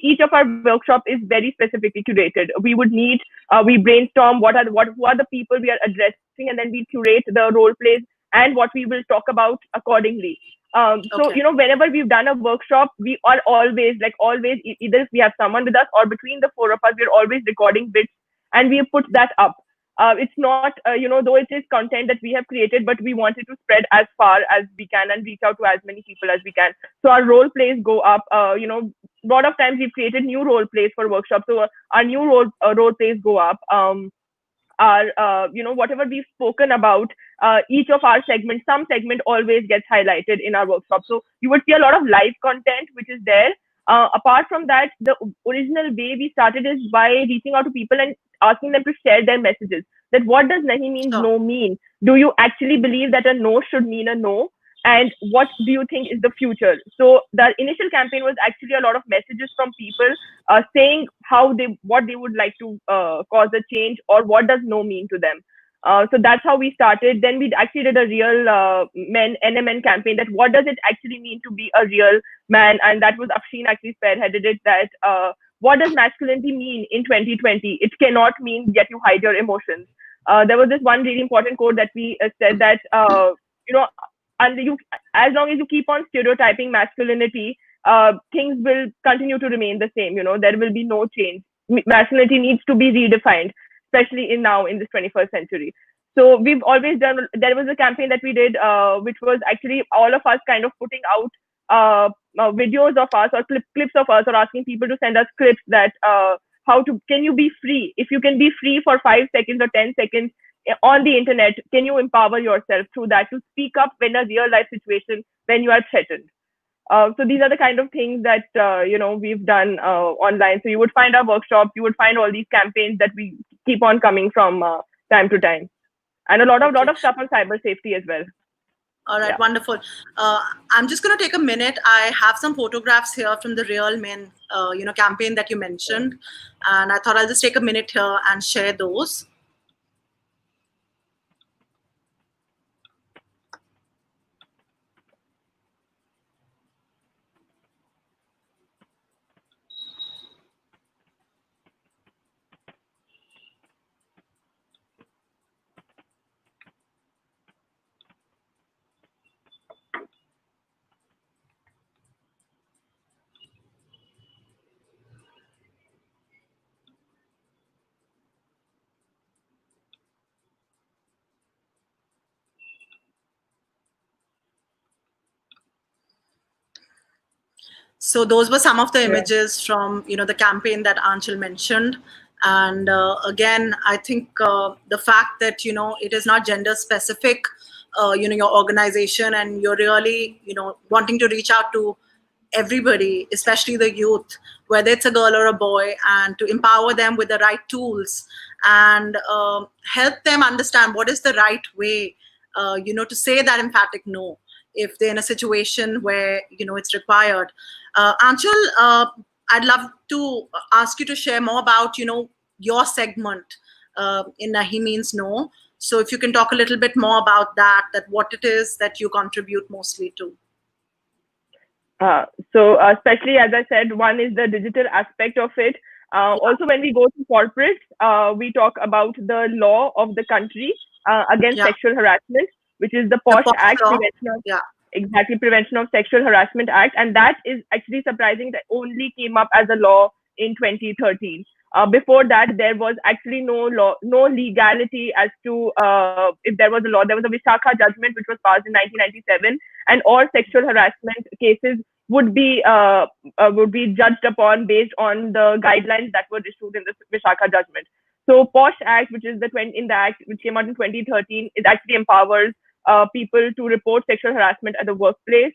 each of our workshop is very specifically curated. We would need, we brainstorm who are the people we are addressing, and then we curate the role plays and what we will talk about accordingly. So, whenever we've done a workshop, we are always, either if we have someone with us or between the four of us, we're always recording bits and we put that up. It's not, though it is content that we have created, but we wanted to spread as far as we can and reach out to as many people as we can. So our role plays go up. A lot of times we've created new role plays for workshops. So our new role plays go up. Whatever we've spoken about, each of our segments, some segment always gets highlighted in our workshop. So you would see a lot of live content, which is there. Apart from that, the original way we started is by reaching out to people and asking them to share their messages. That what does Nahi Means No mean? Do you actually believe that a no should mean a no? And what do you think is the future? So the initial campaign was actually a lot of messages from people saying what they would like to cause a change, or what does no mean to them. So that's how we started. Then we actually did a real NMN campaign, that what does it actually mean to be a real man? And that was Afshin actually spearheaded it, that what does masculinity mean in 2020? It cannot mean that you hide your emotions. There was this one really important quote that we said that, as long as you keep on stereotyping masculinity, things will continue to remain the same. There will be no change. Masculinity needs to be redefined, especially in this 21st century. So we've always done, there was a campaign that we did, which was actually all of us kind of putting out videos of us, or clips of us, or asking people to send us clips that can you be free? If you can be free for 5 seconds or 10 seconds on the internet, can you empower yourself through that to speak up in a real life situation when you are threatened? So these are the kind of things that we've done online. So you would find our workshops, you would find all these campaigns that we keep on coming from time to time, and a lot of stuff on cyber safety as well. All right, wonderful. I'm just going to take a minute. I have some photographs here from the Real Men, campaign that you mentioned, and I thought I'll just take a minute here and share those. So those were some of the images from the campaign that Anchal mentioned. And again, I think the fact that, it is not gender specific, your organization, and you're really, wanting to reach out to everybody, especially the youth, whether it's a girl or a boy, and to empower them with the right tools and help them understand what is the right way, to say that emphatic no if they're in a situation where, it's required. Anshul, I'd love to ask you to share more about, your segment in Nahi Means No. So if you can talk a little bit more about that what it is that you contribute mostly to. So especially, as I said, one is the digital aspect of it. Also, when we go to corporates, we talk about the law of the country against sexual harassment, which is the POSH Act, Prevention of Sexual Harassment Act. And that is actually surprising that only came up as a law in 2013. Before that, there was actually no law, no legality as to if there was a law. There was a Visakha judgment which was passed in 1997, and all sexual harassment cases would be judged upon based on the guidelines that were issued in the Visakha judgment. So POSH Act, which is in the Act which came out in 2013, it actually empowers people to report sexual harassment at the workplace.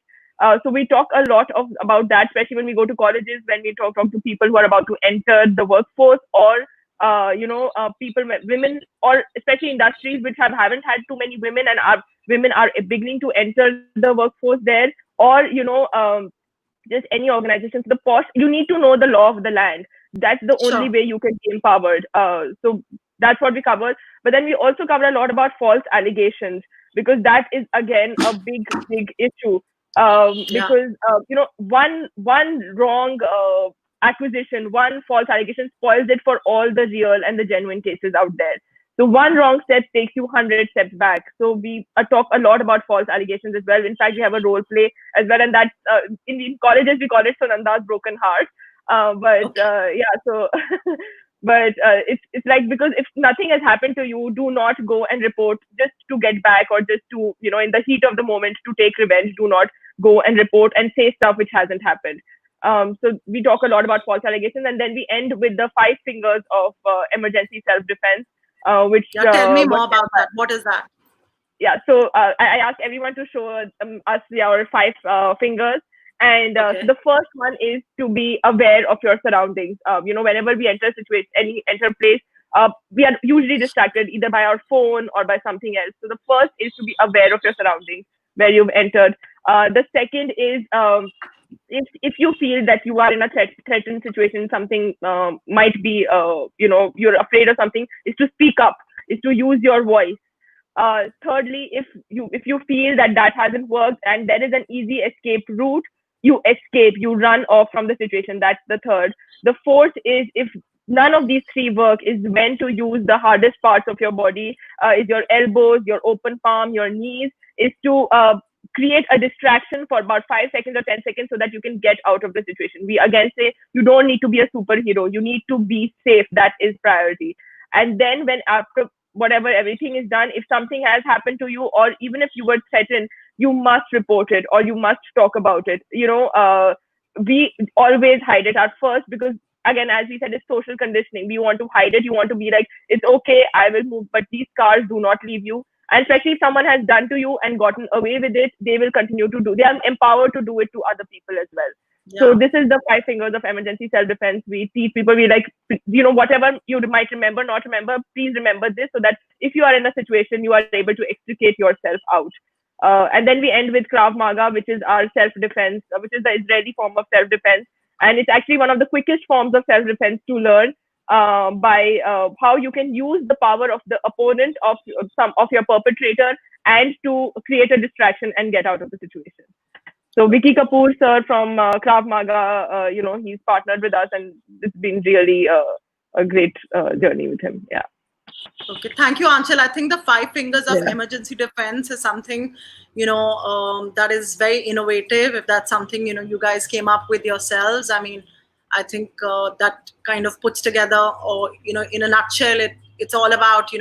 So we talk a lot about that, especially when we go to colleges, when we talk to people who are about to enter the workforce, or women, or especially industries which haven't had too many women, and women are beginning to enter the workforce there, or just any organization. So the POSH, you need to know the law of the land. That's the only way you can be empowered. So that's what we cover. But then we also cover a lot about false allegations, because that is again a big issue. Because one wrong acquisition, one false allegation spoils it for all the real and the genuine cases out there. So one wrong step takes you 100 steps back. So we talk a lot about false allegations as well. In fact, we have a role play as well, and that's in colleges we call it Sunanda's broken heart. So but it's like, because if nothing has happened to you, do not go and report just to get back, or just to, in the heat of the moment, to take revenge. Do not go and report and say stuff which hasn't happened. So we talk a lot about false allegations, and then we end with the 5 fingers of emergency self-defense, which tell me more about that. What is that? So I asked everyone to show us our 5 fingers. And so the first one is to be aware of your surroundings. Whenever we enter enter place, we are usually distracted either by our phone or by something else. So the first is to be aware of your surroundings where you've entered. The second is, if you feel that you are in a threatened situation, something might be, you're afraid of something, is to speak up, is to use your voice. Thirdly, if you feel that hasn't worked and there is an easy escape route, you escape, you run off from the situation. That's the third. The fourth is, if none of these 3 work, is when to use the hardest parts of your body, is your elbows, your open palm, your knees, is to create a distraction for about 5 seconds or 10 seconds so that you can get out of the situation. We again say, you don't need to be a superhero. You need to be safe. That is priority. And then when after whatever everything is done, if something has happened to you, or even if you were threatened, you must report it, or you must talk about it. We always hide it at first, because again, as we said, it's social conditioning. We want to hide it. You want to be like, it's okay, I will move, but these scars do not leave you. And especially if someone has done to you and gotten away with it, they will continue to do. They are empowered to do it to other people as well. So this is the 5 fingers of emergency self-defense. We teach people, we like, whatever you might remember, not remember, please remember this, so that if you are in a situation, you are able to extricate yourself out. And then we end with Krav Maga, which is our self-defense, which is the Israeli form of self-defense. And it's actually one of the quickest forms of self-defense to learn, by how you can use the power of the opponent, of your perpetrator, and to create a distraction and get out of the situation. So Vicky Kapoor sir from Krav Maga, he's partnered with us, and it's been really a great journey with him. Yeah. Okay, thank you, Anshul. I think the 5 fingers of emergency defense is something, that is very innovative. If that's something, you guys came up with yourselves, I mean, I think that kind of puts together, or, in a nutshell, it's all about,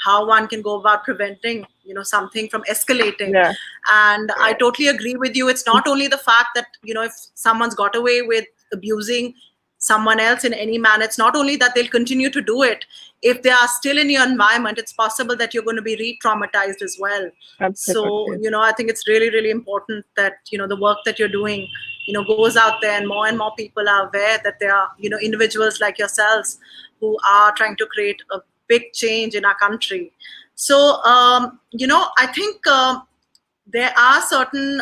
how one can go about preventing, something from escalating. And I totally agree with you. It's not only the fact that, if someone's got away with abusing someone else in any manner, it's not only that they'll continue to do it. If they are still in your environment, it's possible that you're going to be re-traumatized as well. Absolutely. So, I think it's really, really important that, the work that you're doing, goes out there, and more people are aware that there are, individuals like yourselves who are trying to create a big change in our country. So, I think there are certain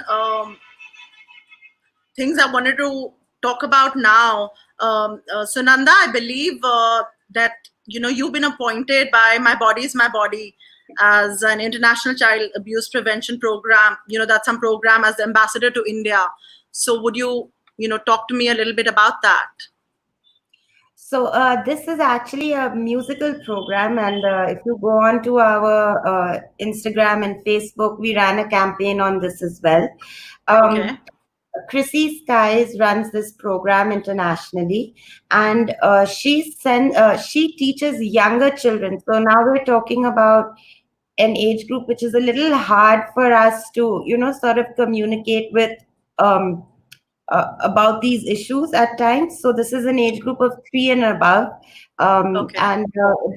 things I wanted to talk about now. Sunanda, I believe that you've been appointed by My Body is My Body as an international child abuse prevention program. That's some program as the ambassador to India. So would you talk to me a little bit about that? So this is actually a musical program, and if you go on to our Instagram and Facebook, we ran a campaign on this as well. Okay. Chrissy Skies runs this program internationally, and she teaches younger children. So now we're talking about an age group which is a little hard for us to, sort of communicate with about these issues at times. So this is an age group of 3 and above, Okay. and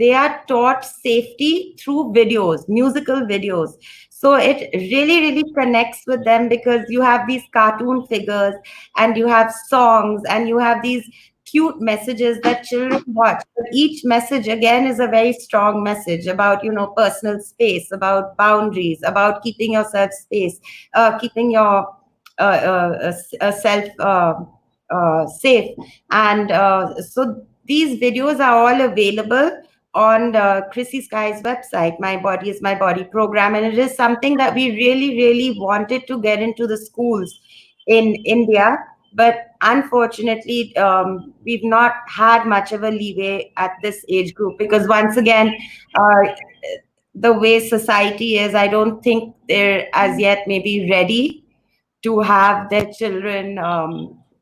they are taught safety through videos, musical videos. So it really, really connects with them, because you have these cartoon figures, and you have songs, and you have these cute messages that children watch. But each message again is a very strong message about, personal space, about boundaries, about keeping yourself space, keeping your self safe. And so these videos are all available on Chrissy Sky's website, My Body is My Body program. And it is something that we really, really wanted to get into the schools in India. But unfortunately, we've not had much of a leeway at this age group, because once again, the way society is, I don't think they're as yet maybe ready to have their children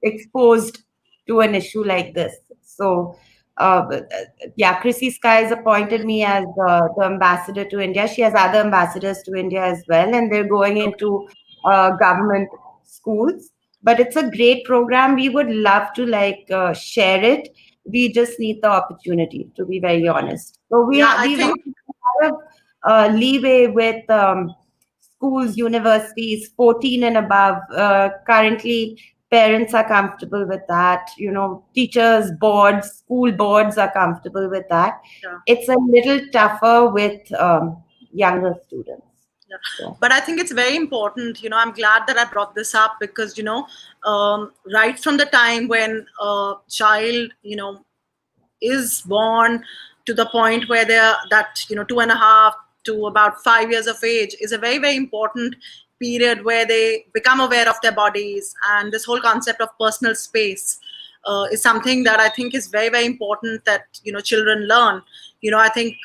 exposed to an issue like this. So, Chrissy Skies appointed me as the ambassador to India. She has other ambassadors to India as well, and they're going into government schools. But it's a great program. We would love to share it. We just need the opportunity, to be very honest. So we've I a think lot of leeway with schools, universities, 14 and above. Currently, parents are comfortable with that. Teachers, boards, school boards are comfortable with that. Yeah. It's a little tougher with younger students. Yeah. Yeah. But I think it's very important. I'm glad that I brought this up, because right from the time when a child is born to the point where they're that 2.5 to about 5 years of age is a very, very important period where they become aware of their bodies, and this whole concept of personal space is something that I think is very, very important that children learn. I think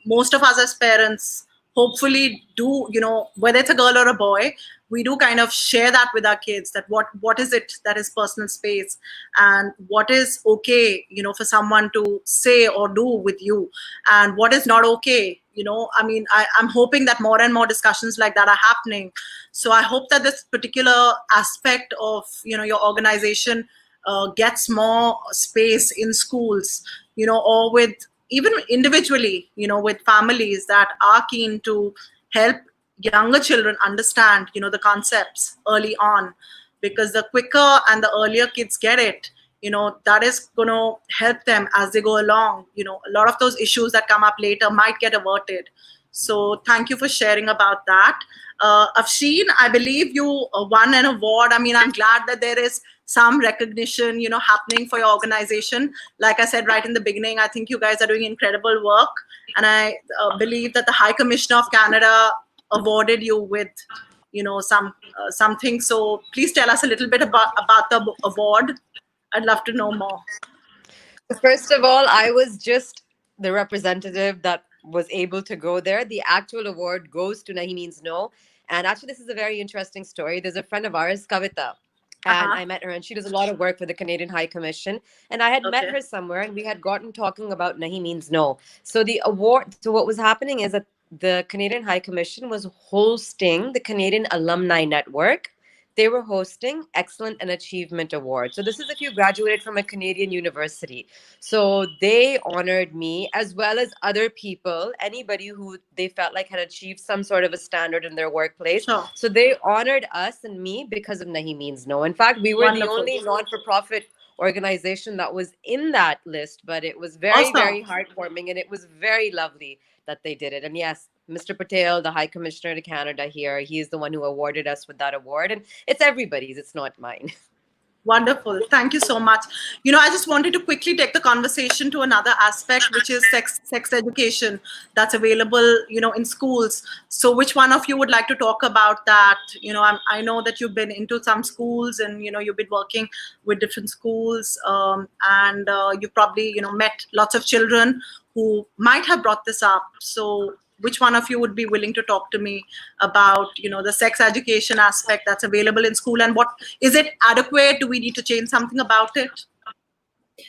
most of us as parents hopefully do, whether it's a girl or a boy, we do kind of share that with our kids, that what is it that is personal space, and what is okay, for someone to say or do with you, and what is not okay. I'm hoping that more and more discussions like that are happening. So I hope that this particular aspect of, your organization gets more space in schools, or with even individually, with families that are keen to help younger children understand, the concepts early on, because the quicker and the earlier kids get it, that is going to help them as they go along. A lot of those issues that come up later might get averted. So thank you for sharing about that. Afshin, I believe you won an award. I'm glad that there is some recognition, happening for your organization. Like I said right in the beginning, I think you guys are doing incredible work. And I believe that the High Commissioner of Canada awarded you with, something. So please tell us a little bit about the award. I'd love to know more. First of all, I was just the representative that was able to go there. The actual award goes to Nahi Means No. And actually, this is a very interesting story. There's a friend of ours, Kavita, and I met her, and she does a lot of work for the Canadian High Commission. And I had met her somewhere, and we had gotten talking about Nahi Means No. So the award, so what was happening is that the Canadian High Commission was hosting the Canadian Alumni Network. they were hosting Excellent and Achievement Award. So this is if you graduated from a Canadian university. So they honored me as well as other people, anybody who they felt like had achieved some sort of a standard in their workplace. Sure. So they honored us and me because of Nahi Means No. In fact, we were the Wonderful. only non-for-profit organization that was in that list, but it was very, Awesome. very heartwarming, and it was very lovely that they did it. And yes, Mr. Patel, the High Commissioner to Canada here, he is the one who awarded us with that award, and it's everybody's, it's not mine. Wonderful. Thank you so much. You know, I just wanted to quickly take the conversation to another aspect, which is sex education that's available, you know, in schools. So which one of you would like to talk about that? You know, I know that you've been into some schools and, you know, you've been working with different schools and you probably, you know, met lots of children who might have brought this up. So which one of you would be willing to talk to me about, you know, the sex education aspect that's available in school, and what is it adequate? Do we need to change something about it?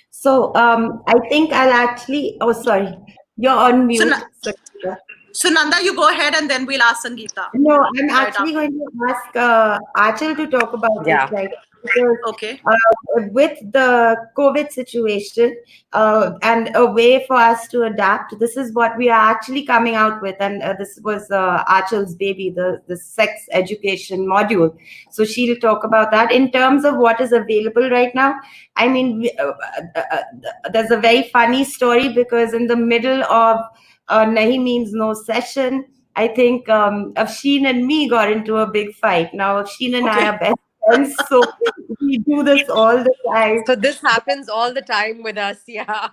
So I think I'll actually, oh, sorry, you're on mute. So Nanda, you go ahead and then we'll ask Sangeeta. No, I'm actually going to ask Achal to talk about this, like, because Okay. with the COVID situation and a way for us to adapt, this is what we are actually coming out with. And this was Achal's baby, the sex education module. So she'll talk about that. In terms of what is available right now, I mean, there's a very funny story, because in the middle of Nahi Means No session, I think Afshin and me got into a big fight. Now, Afshin and I are best friends, so we do this all the time. So this happens all the time with us, yeah.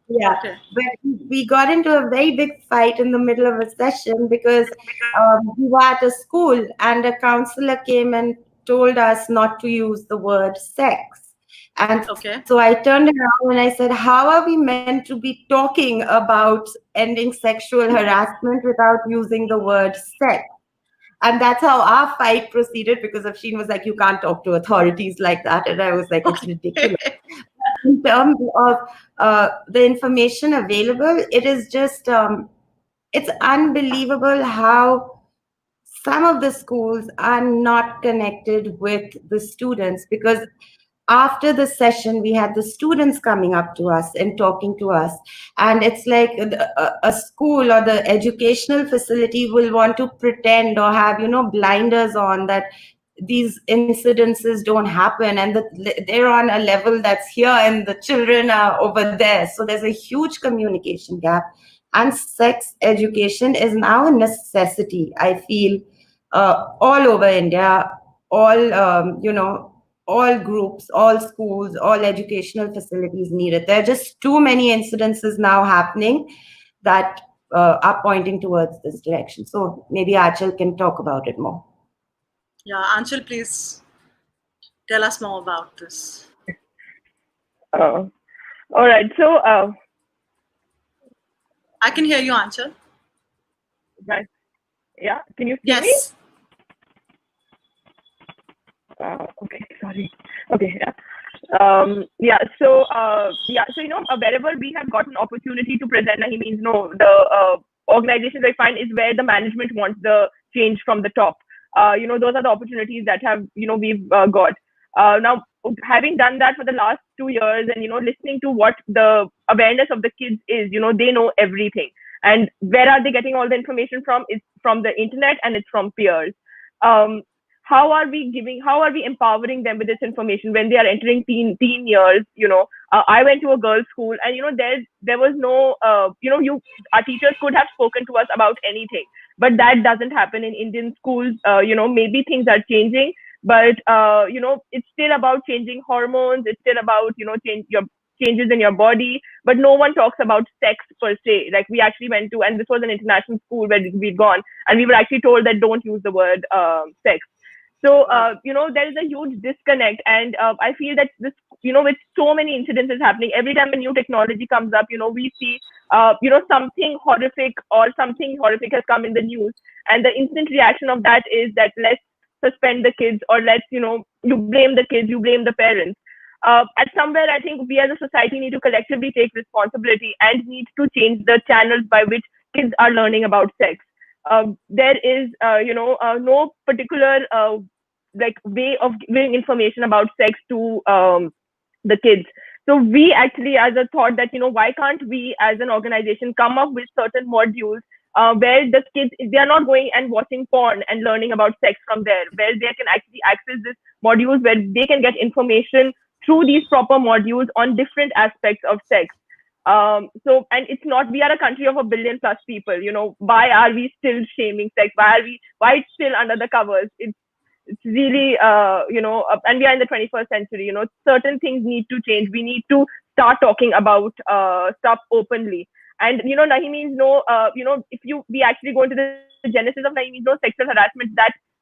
Yeah, but we got into a very big fight in the middle of a session because we were at a school and a counselor came and told us not to use the word sex. And so I turned around and I said, how are we meant to be talking about ending sexual harassment without using the word sex? And that's how our fight proceeded, because Afshin was like, you can't talk to authorities like that. And I was like, it's ridiculous. In terms of the information available, it is just, it's unbelievable how some of the schools are not connected with the students, because after the session, we had the students coming up to us and talking to us. And it's like a school or the educational facility will want to pretend or have, you know, blinders on that these incidences don't happen, and that they're on a level that's here and the children are over there. So there's a huge communication gap. And sex education is now a necessity, I feel, all over India, all, you know, all groups, all schools, all educational facilities need it. There are just too many incidences now happening that are pointing towards this direction. So maybe Achal can talk about it more. Yeah, Anshul, please tell us more about this. All right. So I can hear you, Anshul. Right. Yeah. Can you me? hear Yes. Okay, sorry. Okay, yeah. So you know, wherever we have got an opportunity to present Nahi Means No, the organizations I find is where the management wants the change from the top. You know, those are the opportunities that have, you know, we've got. Now, having done that for the last 2 years and, you know, listening to what the awareness of the kids is, you know, they know everything. And where are they getting all the information from? It's from the internet and it's from peers. How are we empowering them with this information when they are entering teen years? You know, I went to a girls' school, and you know, there was no, you know, our teachers could have spoken to us about anything, but that doesn't happen in Indian schools. You know, maybe things are changing, but you know, it's still about changing hormones. It's still about, you know, changes in your body, but no one talks about sex per se. Like, we actually went to, and this was an international school where we'd gone, and we were actually told that don't use the word sex. So, you know, there is a huge disconnect. And I feel that this, you know, with so many incidences happening, every time a new technology comes up, you know, we see, you know, something horrific has come in the news. And the instant reaction of that is that let's suspend the kids, or let's, you know, you blame the kids, you blame the parents. At somewhere, I think we as a society need to collectively take responsibility and need to change the channels by which kids are learning about sex. There is, you know, no particular like way of giving information about sex to the kids. So we actually, as a thought that, why can't we as an organization come up with certain modules where the kids, they are not going and watching porn and learning about sex from there, where they can actually access this modules where they can get information through these proper modules on different aspects of sex. So, and it's not, we are a country of 1 billion plus people, why are we still shaming sex? Why it's still under the covers? It's really, and we are in the 21st century, certain things need to change. We need to start talking about stuff openly. And, Nahi Means No, if we actually go into the genesis of Nahi Means No, sexual harassment,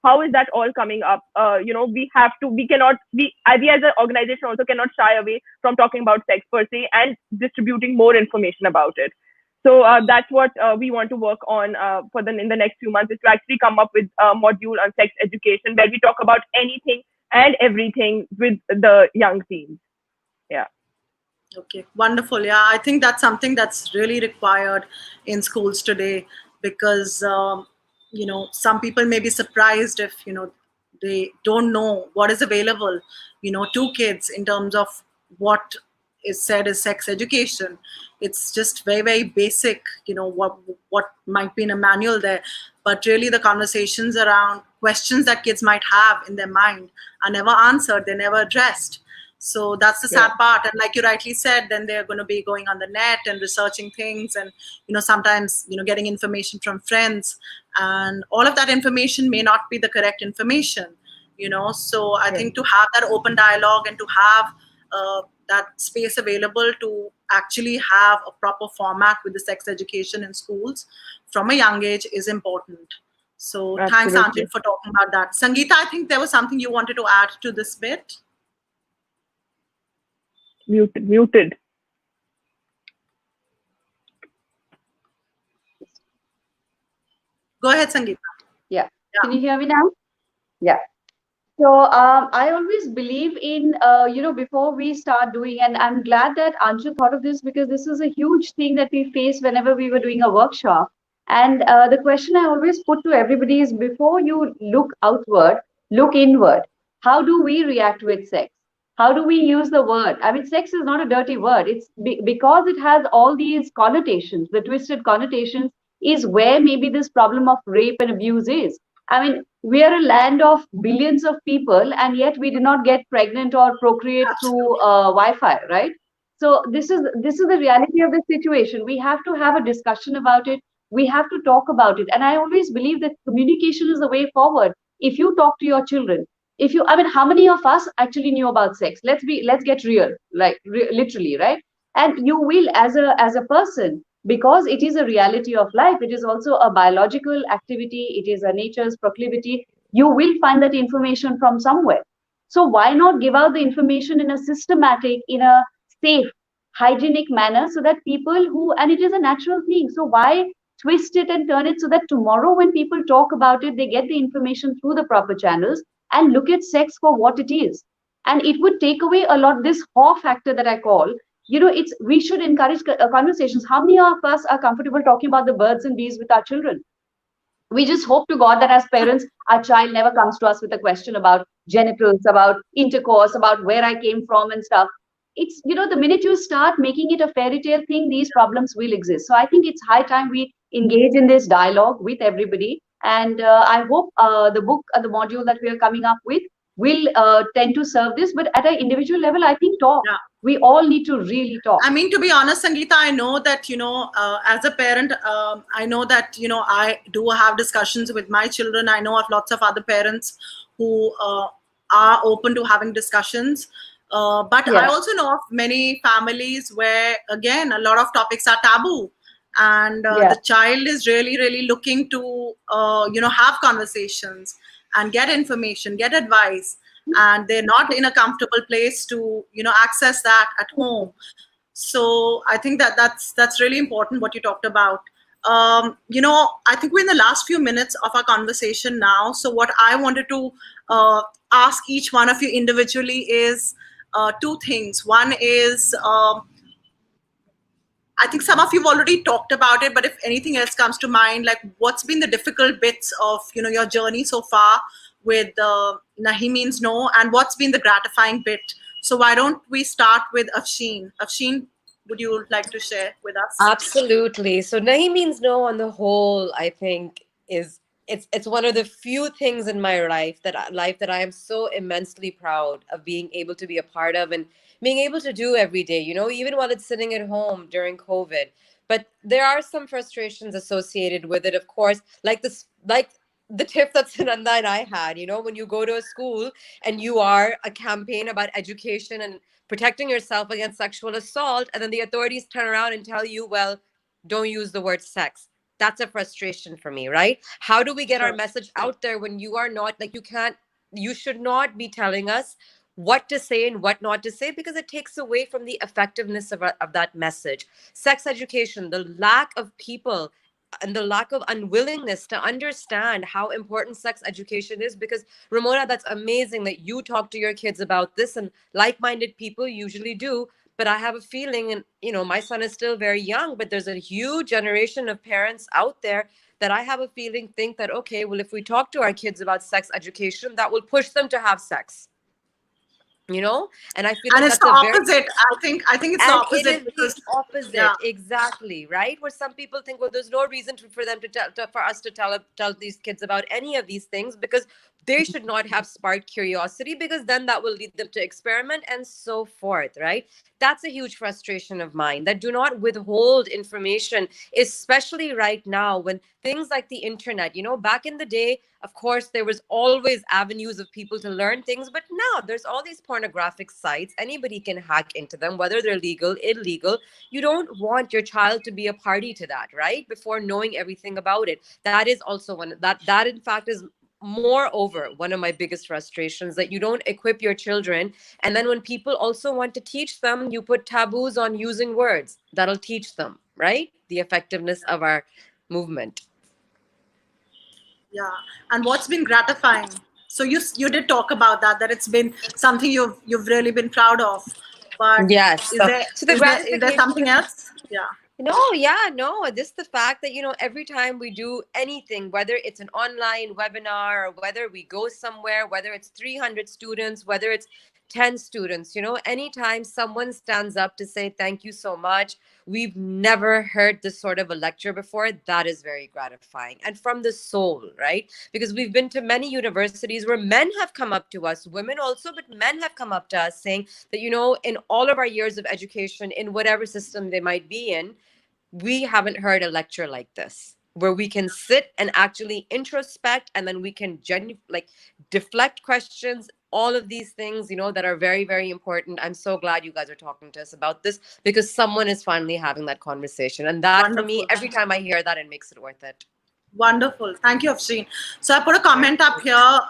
how is that all coming up? We as an organization also cannot shy away from talking about sex per se and distributing more information about it. So that's what we want to work on in the next few months, is to actually come up with a module on sex education where we talk about anything and everything with the young teens. Yeah. Okay, wonderful. Yeah, I think that's something that's really required in schools today, because some people may be surprised if they don't know what is available to kids in terms of what is said as sex education. It's just very, very basic, what might be in a manual there, but really the conversations around questions that kids might have in their mind are never answered, they're never addressed. So that's the sad part. And like you rightly said, then they're going to be going on the net and researching things, and sometimes getting information from friends, and all of that information may not be the correct information. So I think to have that open dialogue and to have that space available to actually have a proper format with the sex education in schools from a young age is important. So Thanks, Anjali, for talking about that. Sangeeta, I think there was something you wanted to add to this bit. Muted. Go ahead, Sangeeta. Yeah. Can you hear me now? Yeah. So I always believe in, before we start doing, and I'm glad that Anshu thought of this, because this is a huge thing that we face whenever we were doing a workshop. And the question I always put to everybody is, before you look outward, look inward. How do we react with sex? How do we use the word? I mean, sex is not a dirty word. It's because it has all these connotations, the twisted connotations, is where maybe this problem of rape and abuse is. I mean, we are a land of billions of people, and yet we do not get pregnant or procreate through Wi-Fi, right? So this is the reality of the situation. We have to have a discussion about it. We have to talk about it. And I always believe that communication is the way forward. If you talk to your children, how many of us actually knew about sex? Let's get real, like literally, right? And you will, as a person, because it is a reality of life, it is also a biological activity, it is a nature's proclivity, you will find that information from somewhere. So why not give out the information in a systematic, in a safe, hygienic manner, so that people and it is a natural thing. So why twist it and turn it so that tomorrow when people talk about it, they get the information through the proper channels and look at sex for what it is. And it would take away a lot, this awe factor that I call, we should encourage conversations. How many of us are comfortable talking about the birds and bees with our children? We just hope to God that as parents, our child never comes to us with a question about genitals, about intercourse, about where I came from and stuff. It's, the minute you start making it a fairy tale thing, these problems will exist. So I think it's high time we engage in this dialogue with everybody. And I hope the book, the module that we are coming up with will tend to serve this. But at an individual level, I think talk. Yeah. We all need to really talk. I mean, to be honest, Sangeeta, I know that, as a parent, I know that, I do have discussions with my children. I know of lots of other parents who are open to having discussions. But I also know of many families where, again, a lot of topics are taboo. And the child is really, really looking to, have conversations and get information, get advice. And they're not in a comfortable place to, access that at home. So I think that's really important what you talked about. I think we're in the last few minutes of our conversation now. So what I wanted to ask each one of you individually is two things. One is, I think some of you've already talked about it, but if anything else comes to mind, like what's been the difficult bits of, your journey so far with Nahi Means No and what's been the gratifying bit. So why don't we start with Afshin? Afshin, would you like to share with us? Absolutely. So Nahi Means No on the whole, I think is it's one of the few things in my life that I am so immensely proud of being able to be a part of and being able to do every day, even while it's sitting at home during COVID. But there are some frustrations associated with it, of course, like the tip that Sunanda and I had, when you go to a school and you are a campaign about education and protecting yourself against sexual assault, and then the authorities turn around and tell you, well, don't use the word sex. That's a frustration for me, right? How do we get our message out there when you are not, like, you should not be telling us what to say and what not to say, because it takes away from the effectiveness of that message. Sex education, the lack of people and the lack of unwillingness to understand how important sex education is, because Rammona, that's amazing that you talk to your kids about this, and like-minded people usually do. But I have a feeling, and my son is still very young, but there's a huge generation of parents out there that I have a feeling think that, okay, well, if we talk to our kids about sex education, that will push them to have sex. And I feel and like it's that's the a opposite. I think it's the and opposite, it is because the opposite, exactly, right? Where some people think, well, there's no reason for them for us to tell these kids about any of these things, because they should not have sparked curiosity, because then that will lead them to experiment and so forth, right? That's a huge frustration of mine, that do not withhold information, especially right now when things like the internet, back in the day, of course, there was always avenues of people to learn things, but now there's all these pornographic sites. Anybody can hack into them, whether they're legal, illegal. You don't want your child to be a party to that, right? Before knowing everything about it. That is also that in fact is moreover one of my biggest frustrations, that you don't equip your children, and then when people also want to teach them, you put taboos on using words that'll teach them, right, the effectiveness of our movement. Yeah, and what's been gratifying? So you did talk about that it's been something you've really been proud of, but Yes. is there So the is there something else? Yeah. No, this the fact that, every time we do anything, whether it's an online webinar or whether we go somewhere, whether it's 300 students, whether it's 10 students, anytime someone stands up to say, thank you so much, we've never heard this sort of a lecture before. That is very gratifying and from the soul, right? Because we've been to many universities where men have come up to us, women also, but men have come up to us saying that, in all of our years of education, in whatever system they might be in, we haven't heard a lecture like this, where we can sit and actually introspect, and then we can deflect questions, all of these things, that are very, very important. I'm so glad you guys are talking to us about this, because someone is finally having that conversation. And that, Wonderful. for me, every time I hear that, it makes it worth it. Wonderful. Thank you, Afshin. So I put a comment up here,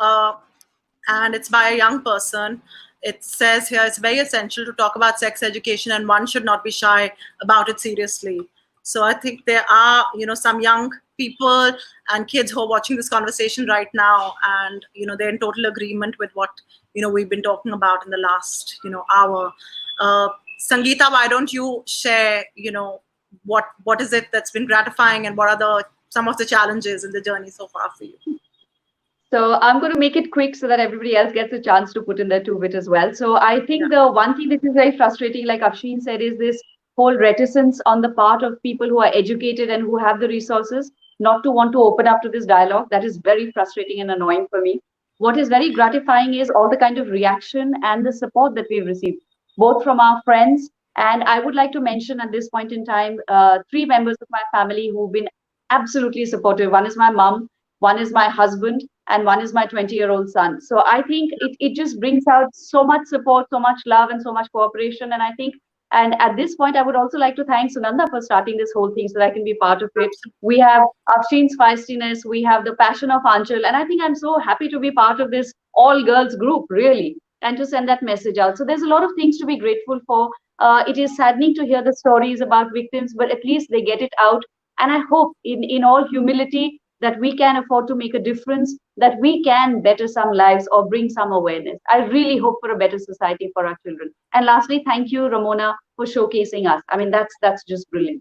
and it's by a young person. It says here, it's very essential to talk about sex education, and one should not be shy about it seriously. So I think there are, some young people and kids who are watching this conversation right now, and, they're in total agreement with what, we've been talking about in the last, hour. Sangeeta, why don't you share, what is it that's been gratifying, and what are some of the challenges in the journey so far for you? So I'm going to make it quick so that everybody else gets a chance to put in their 2 bit as well. So I think the one thing which is very frustrating, like Afshin said, is this whole reticence on the part of people who are educated and who have the resources not to want to open up to this dialogue. That is very frustrating and annoying for me. What is very gratifying is all the kind of reaction and the support that we've received, both from our friends. And I would like to mention at this point in time, 3 members of my family who've been absolutely supportive. One is my mom, one is my husband, and one is my 20-year-old son. So I think it just brings out so much support, so much love, and so much cooperation. And I think, and at this point, I would also like to thank Sunanda for starting this whole thing so that I can be part of it. We have Afshin's feistiness, we have the passion of Anchal, and I think I'm so happy to be part of this all-girls group, really, and to send that message out. So there's a lot of things to be grateful for. It is saddening to hear the stories about victims, but at least they get it out. And I hope in all humility that we can afford to make a difference, that we can better some lives or bring some awareness. I really hope for a better society for our children. And lastly, thank you, Rammona, for showcasing us. I mean, that's just brilliant.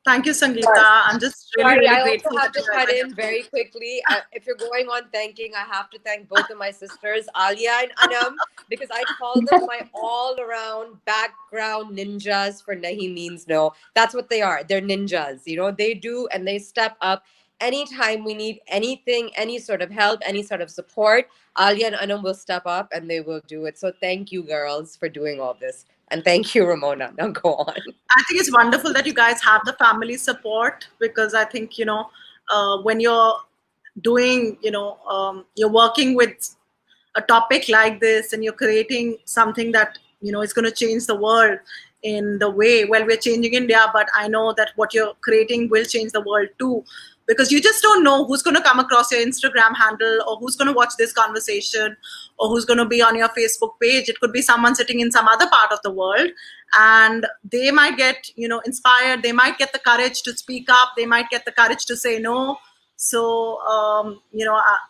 Thank you, Sangeeta. I'm just really, Sorry, really I also grateful have that to you guys cut are in here. very quickly. If you're going on thanking, I have to thank both of my sisters, Alia and Anam, because I call them my all-around background ninjas for Nahi Means No. That's what they are. They're ninjas. You know, they do and they step up anytime we need anything, any sort of help, any sort of support. Alia and Anam will step up and they will do it. So thank you, girls, for doing all this. And thank you, Rammona. Now go on. I think it's wonderful that you guys have the family support, because I think, when you're doing, you're working with a topic like this and you're creating something that, is going to change the world in the way, well, we're changing India, but I know that what you're creating will change the world too, because you just don't know who's going to come across your Instagram handle, or who's going to watch this conversation, or who's going to be on your Facebook page. It could be someone sitting in some other part of the world, and they might get, inspired. They might get the courage to speak up. They might get the courage to say no. So,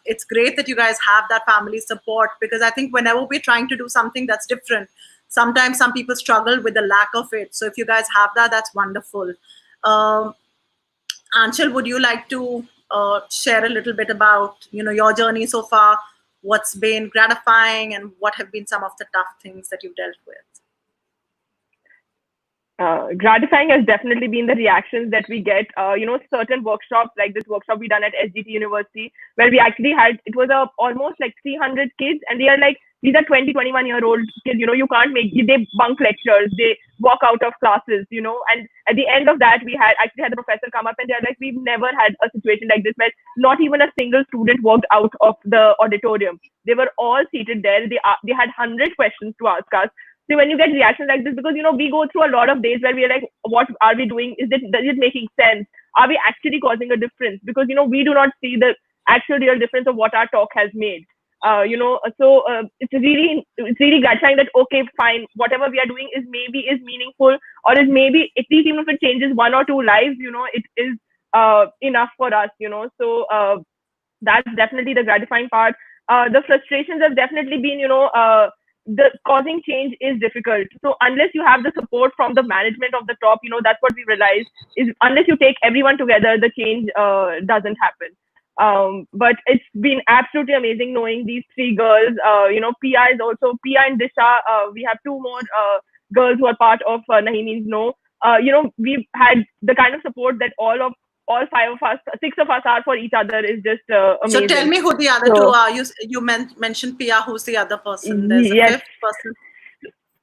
it's great that you guys have that family support, because I think whenever we're trying to do something that's different, sometimes some people struggle with the lack of it. So if you guys have that, that's wonderful. Anshul, would you like to share a little bit about, your journey so far? What's been gratifying and what have been some of the tough things that you've dealt with? Gratifying has definitely been the reactions that we get. Certain workshops, like this workshop we done at SGT University, where we actually had, it was almost like 300 kids, and they are like, these are 20, 21-year-old kids, you can't they bunk lectures, they walk out of classes, and at the end of that, we actually had the professor come up and they're like, we've never had a situation like this where not even a single student walked out of the auditorium. They were all seated there. They had 100 questions to ask us. So when you get reactions like this, because we go through a lot of days where we're like, what are we doing? Does it making sense? Are we actually causing a difference? Because we do not see the actual real difference of what our talk has made. It's really gratifying that, okay, fine, whatever we are doing is meaningful, or is maybe, at least even if it changes one or two lives, it is enough for us. So that's definitely the gratifying part. The frustrations have definitely been, the causing change is difficult. So unless you have the support from the management of the top, that's what we realized, is unless you take everyone together, the change doesn't happen. But it's been absolutely amazing knowing these three girls. Pia is also, Pia and Disha. We have two more girls who are part of Nahi Means No. We've had the kind of support that all five of us, six of us are for each other is just amazing. So tell me who the other two are. You mentioned Pia. Who's the other person? There's a fifth person.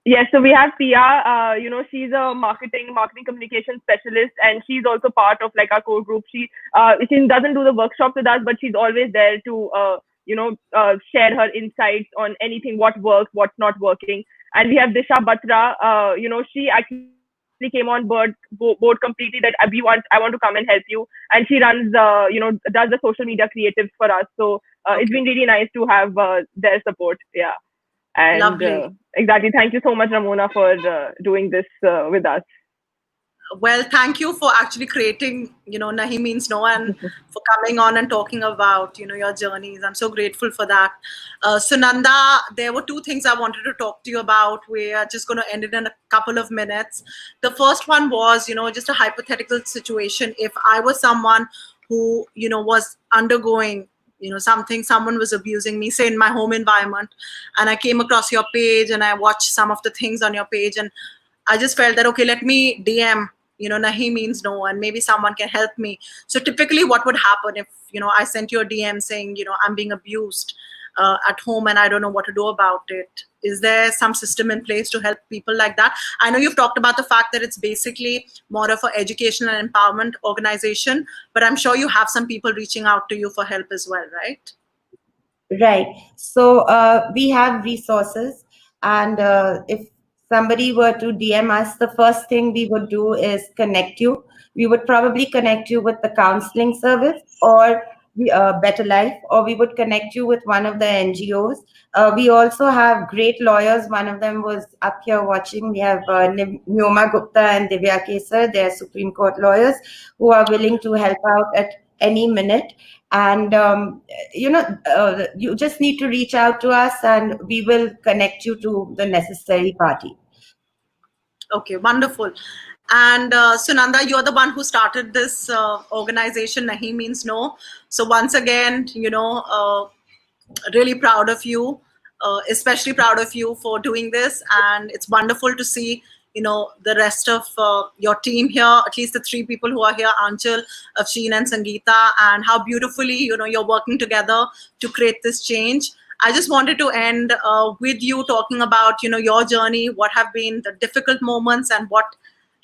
Yes, so we have Pia. She's a marketing communication specialist, and she's also part of like our core group. She doesn't do the workshops with us, but she's always there to share her insights on anything, what works, what's not working. And we have Disha Batra. She actually came on board completely, that I want to come and help you, and she runs does the social media creatives for us. So It's been really nice to have their support. Yeah. And exactly, thank you so much, Rammona, for doing this with us. Well, thank you for actually creating, Nahi Means No, and for coming on and talking about, your journeys. I'm so grateful for that. Sunanda, there were two things I wanted to talk to you about. We are just going to end it in a couple of minutes. The first one was, just a hypothetical situation. If I was someone who, was undergoing, someone was abusing me, say in my home environment, and I came across your page and I watched some of the things on your page, and I just felt that, okay, let me DM, Nahi Means No, and maybe someone can help me. So typically what would happen if, I sent you a DM saying, I'm being abused at home and I don't know what to do about it? Is there some system in place to help people like that? I know you've talked about the fact that it's basically more of an educational and empowerment organization, but I'm sure you have some people reaching out to you for help as well, right? Right. So we have resources, and if somebody were to DM us, the first thing we would do is connect you. We would probably connect you with the counseling service, or Better Life, or we would connect you with one of the NGOs. We also have great lawyers. One of them was up here watching. We have Nyoma Gupta and Divya Kesar. They're Supreme Court lawyers who are willing to help out at any minute. And you just need to reach out to us, and we will connect you to the necessary party. Okay, wonderful. And Sunanda, you're the one who started this organization, Nahi Means No. So once again, really proud of you, especially proud of you for doing this. And it's wonderful to see, the rest of your team here, at least the three people who are here, Anchal, Afshin and Sangeeta, and how beautifully, you're working together to create this change. I just wanted to end with you talking about, your journey, what have been the difficult moments and what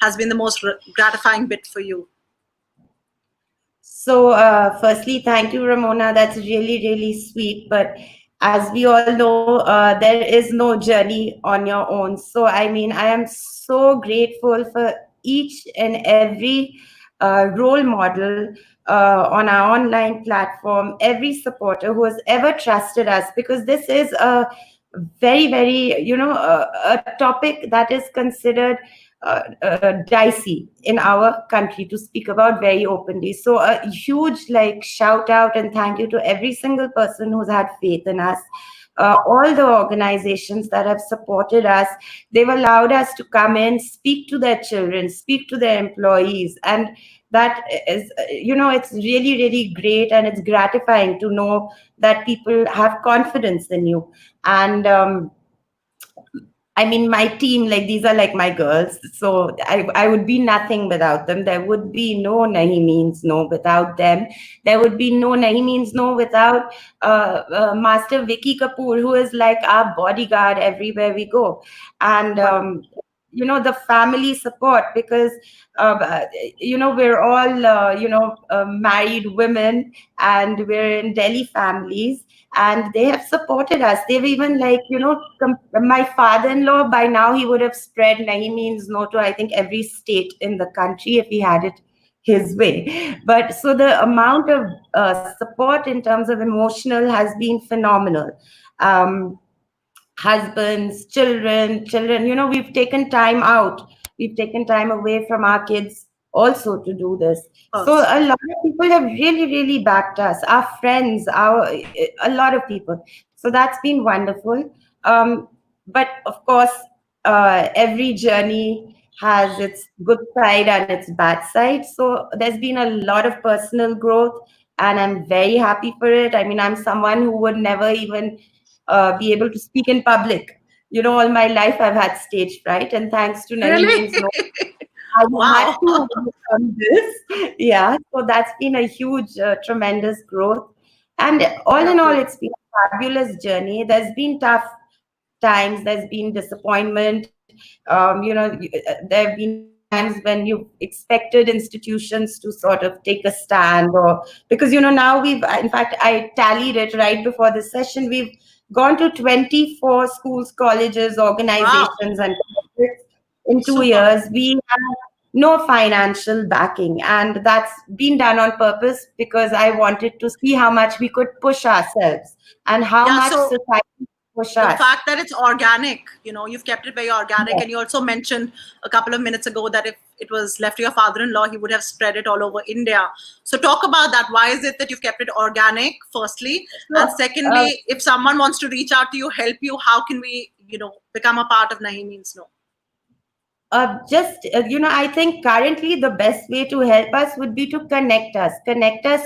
has been the most gratifying bit for you. So, firstly, thank you, Ramona. That's really, really sweet. But as we all know, there is no journey on your own. So, I mean, I am so grateful for each and every role model on our online platform, every supporter who has ever trusted us, because this is a very, very, a topic that is considered dicey in our country to speak about very openly. So a huge shout out and thank you to every single person who's had faith in us. All the organizations that have supported us, they've allowed us to come in, speak to their children, speak to their employees, and that is, it's really, really great, and it's gratifying to know that people have confidence in you. And I mean, my team, these are like my girls. So I would be nothing without them. There would be no Nahi Means No without them. There would be no Nahi Means No without Master Vicky Kapoor, who is like our bodyguard everywhere we go. And, the family support, because, we're all, married women, and we're in Delhi families, and they have supported us. They've even my father-in-law, by now he would have spread Nahi Means No to I think every state in the country if he had it his way. But so the amount of support in terms of emotional has been phenomenal. Husbands, children, we've taken time out. We've taken time away from our kids also to do this. So a lot of people have really, really backed us, our friends, a lot of people. So that's been wonderful. But of course, every journey has its good side and its bad side. So there's been a lot of personal growth, and I'm very happy for it. I mean, I'm someone who would never even be able to speak in public. All my life I've had stage fright, and thanks to Nahi Means No, I had to overcome this. Yeah, so that's been a huge, tremendous growth. And all in all, it's been a fabulous journey. There's been tough times, there's been disappointment. There have been times when you've expected institutions to sort of take a stand, or because now in fact, I tallied it right before this session. We've gone to 24 schools, colleges, organizations, and in 2 years. We have no financial backing, and that's been done on purpose because I wanted to see how much we could push ourselves and how much society push us. The fact that it's organic, you've kept it very organic. And you also mentioned a couple of minutes ago that if it was left to your father-in-law, he would have spread it all over India. So talk about that. Why is it that you've kept it organic, firstly? And secondly, if someone wants to reach out to you, help you, how can we, become a part of Nahi Means No? I think currently the best way to help us would be to connect us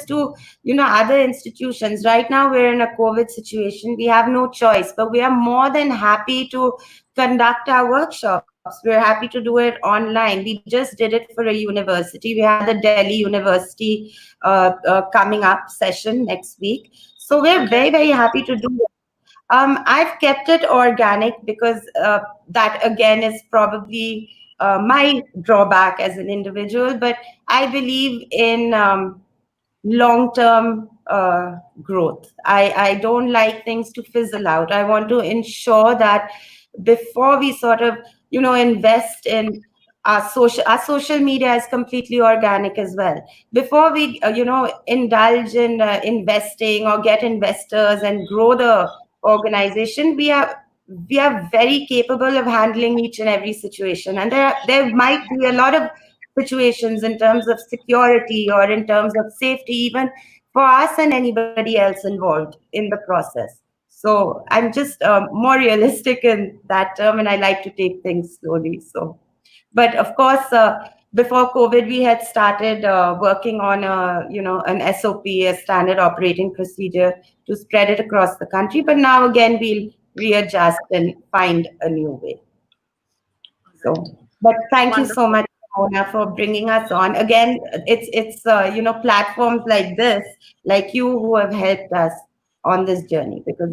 to, other institutions. Right now, we're in a COVID situation. We have no choice, but we are more than happy to conduct our workshops. We're happy to do it online. We just did it for a university. We have the Delhi University coming up session next week. So we're very, very happy to do it. I've kept it organic because that again is probably my drawback as an individual, but I believe in long-term growth. I don't like things to fizzle out. I want to ensure that before we sort of, invest in our social media is completely organic as well. Before we, indulge in investing or get investors and grow the organization, we are very capable of handling each and every situation. And there might be a lot of situations in terms of security or in terms of safety, even for us and anybody else involved in the process. So I'm just more realistic in that term, and I like to take things slowly. So But of course, before COVID, we had started working on an SOP, a standard operating procedure, to spread it across the country. But now again, we'll readjust and find a new way. So, but thank you so much, Rammona, for bringing us on. Again, it's platforms like this, like you, who have helped us on this journey, because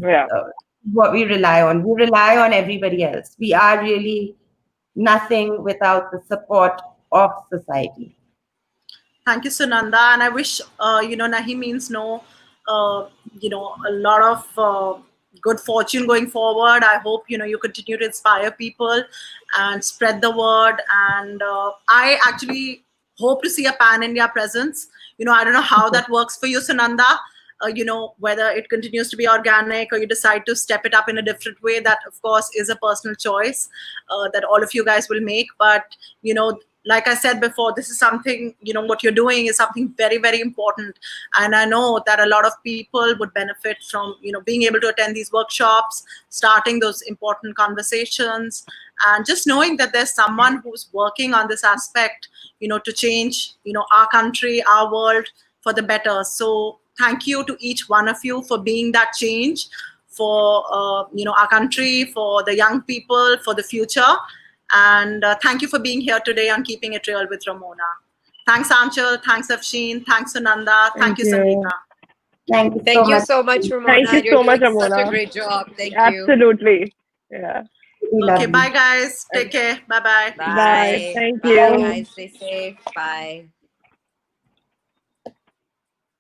what we rely on everybody else. We are really nothing without the support of society. Thank you, Sunanda, and I wish Nahi means no, a lot of good fortune going forward. I hope you continue to inspire people and spread the word. And I actually hope to see a pan-India presence. I don't know how that works for you, Sunanda. Whether it continues to be organic or you decide to step it up in a different way, that of course is a personal choice that all of you guys will make. But like I said before, this is something, what you're doing is something very, very important. And I know that a lot of people would benefit from, being able to attend these workshops, starting those important conversations, and just knowing that there's someone who's working on this aspect, to change, our country, our world for the better. So thank you to each one of you for being that change for, our country, for the young people, for the future. And thank you for being here today on Keeping It Real with Rammona. Thanks, Anchal. Thanks, Afshin. Thanks, Sunanda. Thank you, Sangeeta. Thank you so much, Rammona. Thank you so much, Rammona. Such a great job. Thank you. Absolutely. Yeah. Okay, bye, guys. Take care. Bye-bye. Bye. Thank Bye, you. guys. Stay safe. Bye.